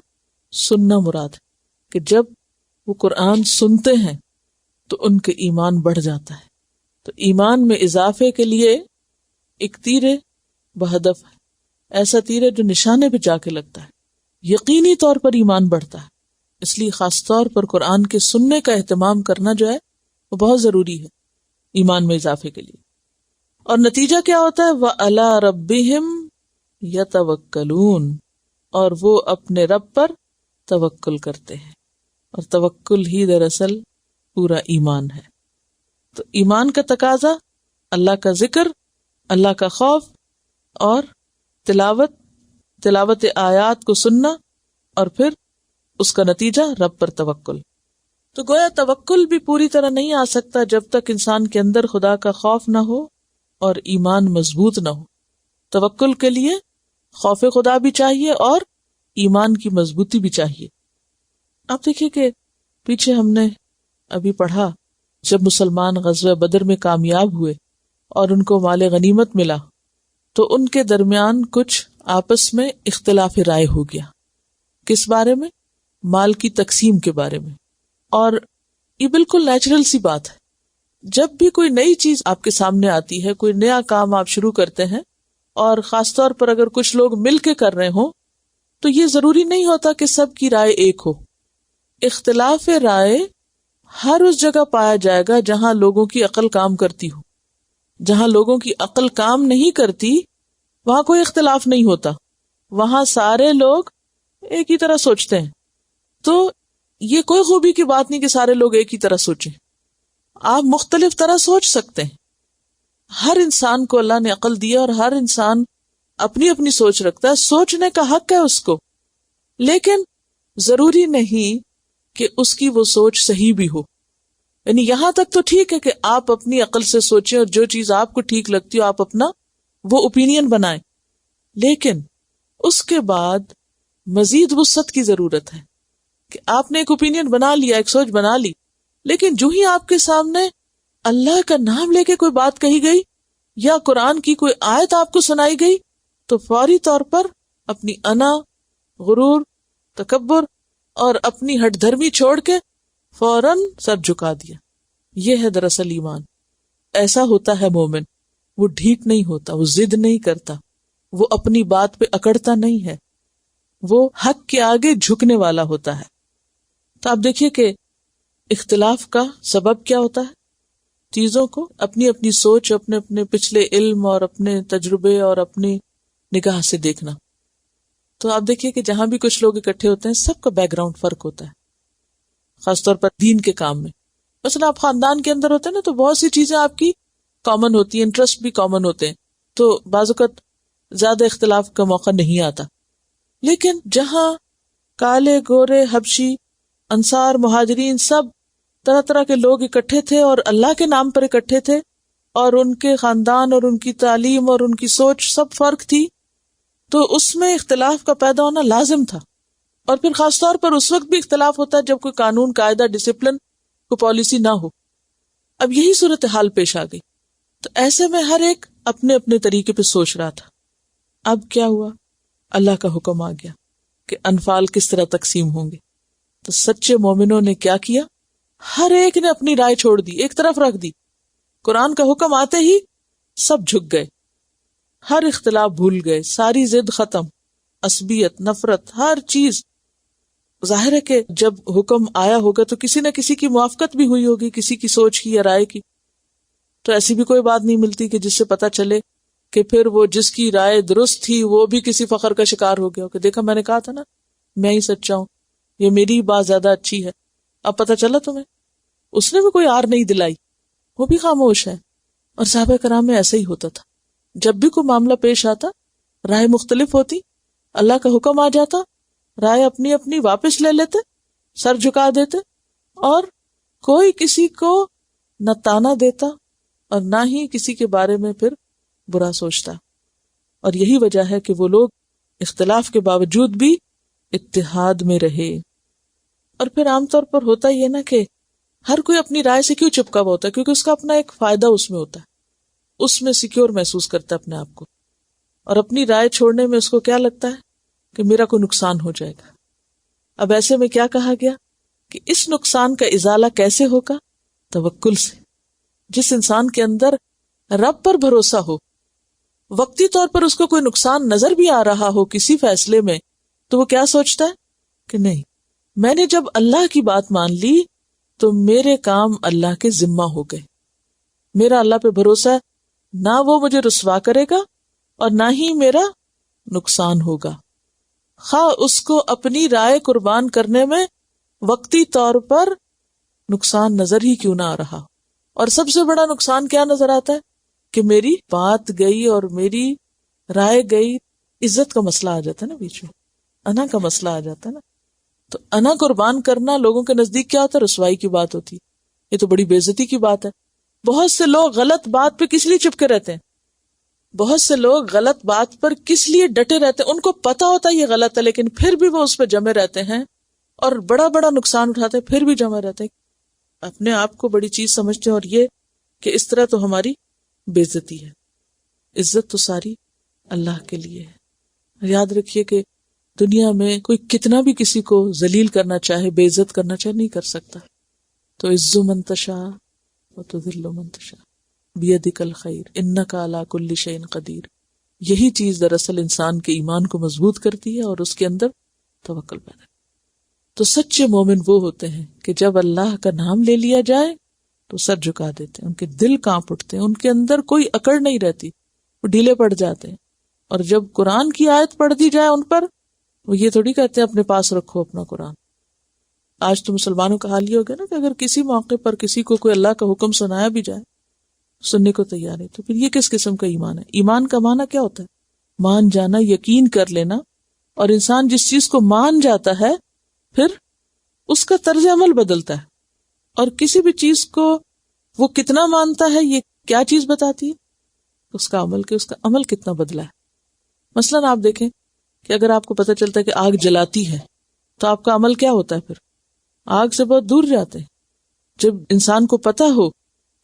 سننا مراد ہے کہ جب وہ قرآن سنتے ہیں تو ان کے ایمان بڑھ جاتا ہے. تو ایمان میں اضافے کے لیے ایک تیر بہدف ہے، ایسا تیر ہے جو نشانے پہ جا کے لگتا ہے، یقینی طور پر ایمان بڑھتا ہے. اس لیے خاص طور پر قرآن کے سننے کا اہتمام کرنا جو ہے وہ بہت ضروری ہے ایمان میں اضافے کے لیے. اور نتیجہ کیا ہوتا ہے؟ وَعَلَىٰ رَبِّهِمْ يَتَوَكَّلُونَ، اور وہ اپنے رب پر توکل کرتے ہیں، اور توکل ہی دراصل پورا ایمان ہے. تو ایمان کا تقاضا اللہ کا ذکر، اللہ کا خوف اور تلاوت آیات کو سننا، اور پھر اس کا نتیجہ رب پر توکل. تو گویا توکل بھی پوری طرح نہیں آ سکتا جب تک انسان کے اندر خدا کا خوف نہ ہو اور ایمان مضبوط نہ ہو. توکل کے لیے خوف خدا بھی چاہیے اور ایمان کی مضبوطی بھی چاہیے. آپ دیکھیے کہ پیچھے ہم نے ابھی پڑھا، جب مسلمان غزوہ بدر میں کامیاب ہوئے اور ان کو مال غنیمت ملا تو ان کے درمیان کچھ آپس میں اختلاف رائے ہو گیا. کس بارے میں؟ مال کی تقسیم کے بارے میں. اور یہ بالکل نیچرل سی بات ہے، جب بھی کوئی نئی چیز آپ کے سامنے آتی ہے، کوئی نیا کام آپ شروع کرتے ہیں، اور خاص طور پر اگر کچھ لوگ مل کے کر رہے ہوں تو یہ ضروری نہیں ہوتا کہ سب کی رائے ایک ہو. اختلاف رائے ہر اس جگہ پایا جائے گا جہاں لوگوں کی عقل کام کرتی ہو. جہاں لوگوں کی عقل کام نہیں کرتی وہاں کوئی اختلاف نہیں ہوتا، وہاں سارے لوگ ایک ہی طرح سوچتے ہیں. تو یہ کوئی خوبی کی بات نہیں کہ سارے لوگ ایک ہی طرح سوچیں، آپ مختلف طرح سوچ سکتے ہیں. ہر انسان کو اللہ نے عقل دی اور ہر انسان اپنی اپنی سوچ رکھتا ہے، سوچنے کا حق ہے اس کو، لیکن ضروری نہیں کہ اس کی وہ سوچ صحیح بھی ہو. یعنی یہاں تک تو ٹھیک ہے کہ آپ اپنی عقل سے سوچیں اور جو چیز آپ کو ٹھیک لگتی ہو آپ اپنا وہ اوپینین بنائیں، لیکن اس کے بعد مزید وسعت کی ضرورت ہے کہ آپ نے ایک اوپینین بنا لیا، ایک سوچ بنا لی، لیکن جو ہی آپ کے سامنے اللہ کا نام لے کے کوئی بات کہی گئی یا قرآن کی کوئی آیت آپ کو سنائی گئی تو فوری طور پر اپنی انا، غرور، تکبر اور اپنی ہٹ دھرمی چھوڑ کے فوراً سر جھکا دیا. یہ ہے دراصل ایمان. ایسا ہوتا ہے مومن، وہ ڈھیٹ نہیں ہوتا، وہ ضد نہیں کرتا، وہ اپنی بات پہ اکڑتا نہیں ہے، وہ حق کے آگے جھکنے والا ہوتا ہے. تو آپ دیکھیے کہ اختلاف کا سبب کیا ہوتا ہے؟ چیزوں کو اپنی اپنی سوچ، اپنے اپنے پچھلے علم اور اپنے تجربے اور اپنی نگاہ سے دیکھنا. تو آپ دیکھیے کہ جہاں بھی کچھ لوگ اکٹھے ہوتے ہیں سب کا بیک گراؤنڈ فرق ہوتا ہے، خاص طور پر دین کے کام میں. مثلا آپ خاندان کے اندر ہوتے ہیں نا تو بہت سی چیزیں آپ کی کامن ہوتی ہیں، انٹرسٹ بھی کامن ہوتے ہیں، تو بعض اوقات زیادہ اختلاف کا موقع نہیں آتا. لیکن جہاں کالے، گورے، حبشی، انصار، مہاجرین، سب طرح طرح کے لوگ اکٹھے تھے اور اللہ کے نام پر اکٹھے تھے، اور ان کے خاندان اور ان کی تعلیم اور ان کی سوچ سب فرق تھی، تو اس میں اختلاف کا پیدا ہونا لازم تھا. اور پھر خاص طور پر اس وقت بھی اختلاف ہوتا ہے جب کوئی قانون، قاعدہ، ڈسپلن، کوئی پالیسی نہ ہو. اب یہی صورتحال پیش آ گئی، تو ایسے میں ہر ایک اپنے اپنے طریقے پہ سوچ رہا تھا. اب کیا ہوا؟ اللہ کا حکم آ گیا کہ انفال کس طرح تقسیم ہوں گے. تو سچے مومنوں نے کیا کیا؟ ہر ایک نے اپنی رائے چھوڑ دی، ایک طرف رکھ دی. قرآن کا حکم آتے ہی سب جھک گئے، ہر اختلاف بھول گئے، ساری ضد ختم، عصبیت، نفرت، ہر چیز. ظاہر ہے کہ جب حکم آیا ہوگا تو کسی نہ کسی کی موافقت بھی ہوئی ہوگی، کسی کی سوچ کی یا رائے کی. تو ایسی بھی کوئی بات نہیں ملتی کہ جس سے پتہ چلے کہ پھر وہ جس کی رائے درست تھی وہ بھی کسی فخر کا شکار ہو گیا کہ دیکھا میں نے کہا تھا نا میں ہی سچا ہوں، یہ میری بات زیادہ اچھی ہے. اب پتہ چلا تمہیں، اس نے بھی کوئی آر نہیں دلائی، وہ بھی خاموش ہے. اور صحابہ کرام میں ایسا ہی ہوتا تھا، جب بھی کوئی معاملہ پیش آتا رائے مختلف ہوتی، اللہ کا حکم آ جاتا، رائے اپنی اپنی واپس لے لیتے، سر جھکا دیتے، اور کوئی کسی کو نہ تانا دیتا اور نہ ہی کسی کے بارے میں پھر برا سوچتا. اور یہی وجہ ہے کہ وہ لوگ اختلاف کے باوجود بھی اتحاد میں رہے. اور پھر عام طور پر ہوتا ہی ہے نا کہ ہر کوئی اپنی رائے سے کیوں چپکا ہوا ہوتا ہے؟ کیونکہ اس کا اپنا ایک فائدہ اس میں ہوتا ہے، اس میں سیکیور محسوس کرتا ہے اپنے آپ کو، اور اپنی رائے چھوڑنے میں اس کو کیا لگتا ہے کہ میرا کوئی نقصان ہو جائے گا. اب ایسے میں کیا کہا گیا کہ اس نقصان کا ازالہ کیسے ہوگا؟ توکل سے. جس انسان کے اندر رب پر بھروسہ ہو، وقتی طور پر اس کو کوئی نقصان نظر بھی آ رہا ہو کسی فیصلے میں، تو وہ کیا سوچتا ہے کہ نہیں، میں نے جب اللہ کی بات مان لی تو میرے کام اللہ کے ذمہ ہو گئے، میرا اللہ پہ بھروسہ ہے، نہ وہ مجھے رسوا کرے گا اور نہ ہی میرا نقصان ہوگا، خواہ اس کو اپنی رائے قربان کرنے میں وقتی طور پر نقصان نظر ہی کیوں نہ آ رہا. اور سب سے بڑا نقصان کیا نظر آتا ہے کہ میری بات گئی اور میری رائے گئی. عزت کا مسئلہ آ جاتا ہے نا بیچ میں، انا کا مسئلہ آ جاتا ہے نا. تو انا قربان کرنا لوگوں کے نزدیک کیا ہوتا ہے؟ رسوائی کی بات ہوتی، یہ تو بڑی بے عزتی کی بات ہے. بہت سے لوگ غلط بات پہ کس لیے چپکے رہتے ہیں؟ بہت سے لوگ غلط بات پر کس لیے ڈٹے رہتے ہیں؟ ان کو پتا ہوتا ہے یہ غلط ہے لیکن پھر بھی وہ اس پہ جمے رہتے ہیں اور بڑا بڑا نقصان اٹھاتے ہیں، پھر بھی جمے رہتے ہیں، اپنے آپ کو بڑی چیز سمجھتے ہیں. اور یہ کہ اس طرح تو ہماری بے عزتی ہے. عزت تو ساری اللہ کے لیے ہے. یاد رکھیے کہ دنیا میں کوئی کتنا بھی کسی کو ذلیل کرنا چاہے، بے عزت کرنا چاہے، نہیں کر سکتا. تو عز من تشاء و تذل من تشاء بیدک الخیر انک علی کل شیء قدیر. یہی چیز دراصل انسان کے ایمان کو مضبوط کرتی ہے اور اس کے اندر توکل پیدا کرتی ہے. تو سچے مومن وہ ہوتے ہیں کہ جب اللہ کا نام لے لیا جائے تو سر جھکا دیتے ہیں، ان کے دل کانپ اٹھتے ہیں، ان کے اندر کوئی اکڑ نہیں رہتی، وہ ڈھیلے پڑ جاتے ہیں. اور جب قرآن کی آیت پڑھ دی جائے ان پر، وہ یہ تھوڑی کہتے ہیں اپنے پاس رکھو اپنا قرآن. آج تو مسلمانوں کا حال یہ ہو گیا نا کہ اگر کسی موقع پر کسی کو کوئی اللہ کا حکم سنایا بھی جائے، سننے کو تیار ہے، تو پھر یہ کس قسم کا ایمان ہے؟ ایمان کا معنی کیا ہوتا ہے؟ مان جانا، یقین کر لینا. اور انسان جس چیز کو مان جاتا ہے پھر اس کا طرز عمل بدلتا ہے. اور کسی بھی چیز کو وہ کتنا مانتا ہے یہ کیا چیز بتاتی ہے؟ اس کا عمل، کہ اس کا عمل کتنا بدلا ہے. مثلاً آپ دیکھیں کہ اگر آپ کو پتہ چلتا ہے کہ آگ جلاتی ہے تو آپ کا عمل کیا ہوتا ہے؟ پھر آگ سے بہت دور جاتے ہیں. جب انسان کو پتہ ہو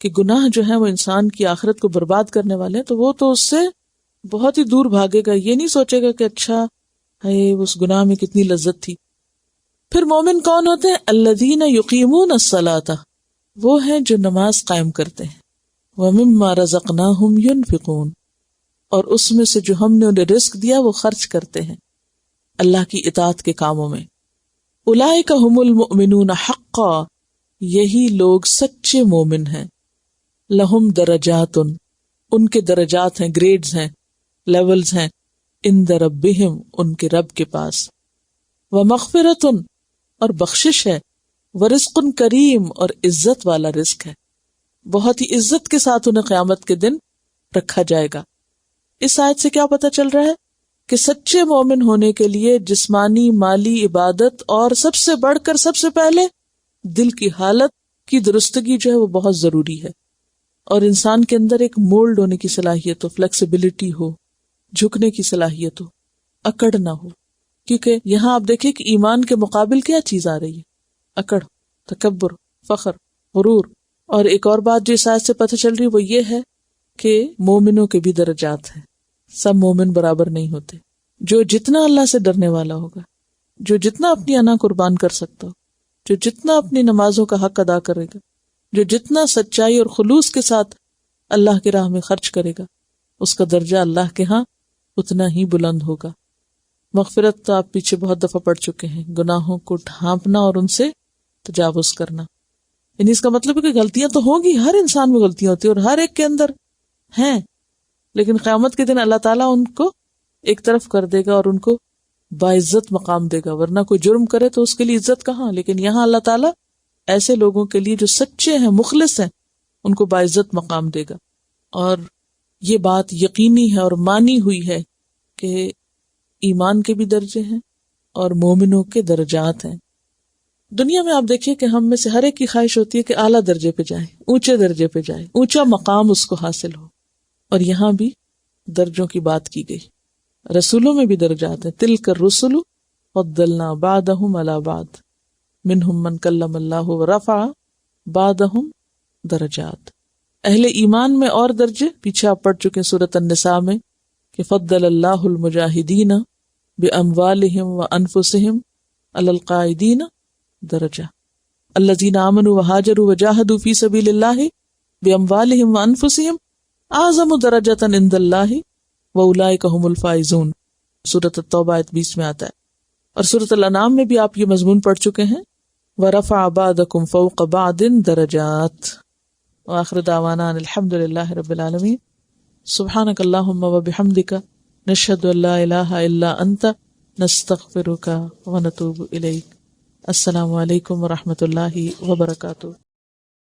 کہ گناہ جو ہے وہ انسان کی آخرت کو برباد کرنے والے ہیں تو وہ تو اس سے بہت ہی دور بھاگے گا. یہ نہیں سوچے گا کہ اچھا ہے اس گناہ میں کتنی لذت تھی. پھر مومن کون ہوتے ہیں؟ الذین یقیمون الصلاۃ، وہ ہیں جو نماز قائم کرتے ہیں. ومما رزقناہم ینفقون، اور اس میں سے جو ہم نے انہیں رزق دیا وہ خرچ کرتے ہیں اللہ کی اطاعت کے کاموں میں. اولئک ھم المؤمنون حقا، یہی لوگ سچے مومن ہیں. لہم درجات، ان کے درجات ہیں، گریڈز ہیں، لیولز ہیں. عند ربہم، ان کے رب کے پاس. ومغفرۃ، اور بخشش ہے. ورزق کریم، اور عزت والا رزق ہے، بہت ہی عزت کے ساتھ انہیں قیامت کے دن رکھا جائے گا. اس آیت سے کیا پتہ چل رہا ہے کہ سچے مومن ہونے کے لیے جسمانی، مالی، عبادت اور سب سے بڑھ کر سب سے پہلے دل کی حالت کی درستگی جو ہے وہ بہت ضروری ہے. اور انسان کے اندر ایک مولڈ ہونے کی صلاحیت ہو، فلیکسیبلٹی ہو، جھکنے کی صلاحیت ہو، اکڑ نہ ہو. کیونکہ یہاں آپ دیکھیں کہ ایمان کے مقابل کیا چیز آ رہی ہے؟ اکڑ، تکبر، فخر، غرور. اور ایک اور بات جو اس آیت سے پتہ چل رہی وہ یہ ہے کہ مومنوں کے بھی درجات ہیں. سب مومن برابر نہیں ہوتے. جو جتنا اللہ سے ڈرنے والا ہوگا، جو جتنا اپنی انا قربان کر سکتا ہو، جو جتنا اپنی نمازوں کا حق ادا کرے گا، جو جتنا سچائی اور خلوص کے ساتھ اللہ کی راہ میں خرچ کرے گا، اس کا درجہ اللہ کے ہاں اتنا ہی بلند ہوگا. مغفرت تو آپ پیچھے بہت دفعہ پڑھ چکے ہیں، گناہوں کو ڈھانپنا اور ان سے تجاوز کرنا، یعنی اس کا مطلب ہے کہ غلطیاں تو ہوں گی، ہر انسان میں غلطیاں ہوتی ہیں اور ہر ایک کے اندر ہیں، لیکن قیامت کے دن اللہ تعالیٰ ان کو ایک طرف کر دے گا اور ان کو باعزت مقام دے گا، ورنہ کوئی جرم کرے تو اس کے لیے عزت کہاں، لیکن یہاں اللہ تعالیٰ ایسے لوگوں کے لیے جو سچے ہیں، مخلص ہیں، ان کو باعزت مقام دے گا۔ اور یہ بات یقینی ہے اور مانی ہوئی ہے کہ ایمان کے بھی درجے ہیں اور مومنوں کے درجات ہیں۔ دنیا میں آپ دیکھیے کہ ہم میں سے ہر ایک کی خواہش ہوتی ہے کہ اعلیٰ درجے پہ جائے، اونچے درجے پہ جائے، اونچا مقام اس کو حاصل ہو، اور یہاں بھی درجوں کی بات کی گئی۔ رسولوں میں بھی درجات ہیں، تلک الرسل فضلنا بعضهم علی بعض منہم من کلم اللہ ورفع بعضهم درجات۔ اہل ایمان میں اور درجے پیچھے آپ پڑھ چکے سورۃ النساء میں کہ فضل اللہ المجاہدین باموالہم وانفسہم علی القاعدین درجہ، الذین آمنوا وہاجروا وجاہدوا فی سبیل اللہ باموالہم وانفسہم اعظم درجۃ عند اللہ واولئک ھم الفائزون، سورۃ التوبہ آیت 20 میں آتا ہے۔ اور سورۃ الانعام میں بھی آپ یہ مضمون پڑھ چکے ہیں، ورفع بعضکم فوق بعض درجات، وآخر دعوانا ان الحمد للہ رب العالمین۔ سبحانک اللہم وبحمدک نشہد ان لا الہ الا انت نستغفرک ونتوب الیک۔ السلام علیکم ورحمۃ اللہ وبرکاتہ۔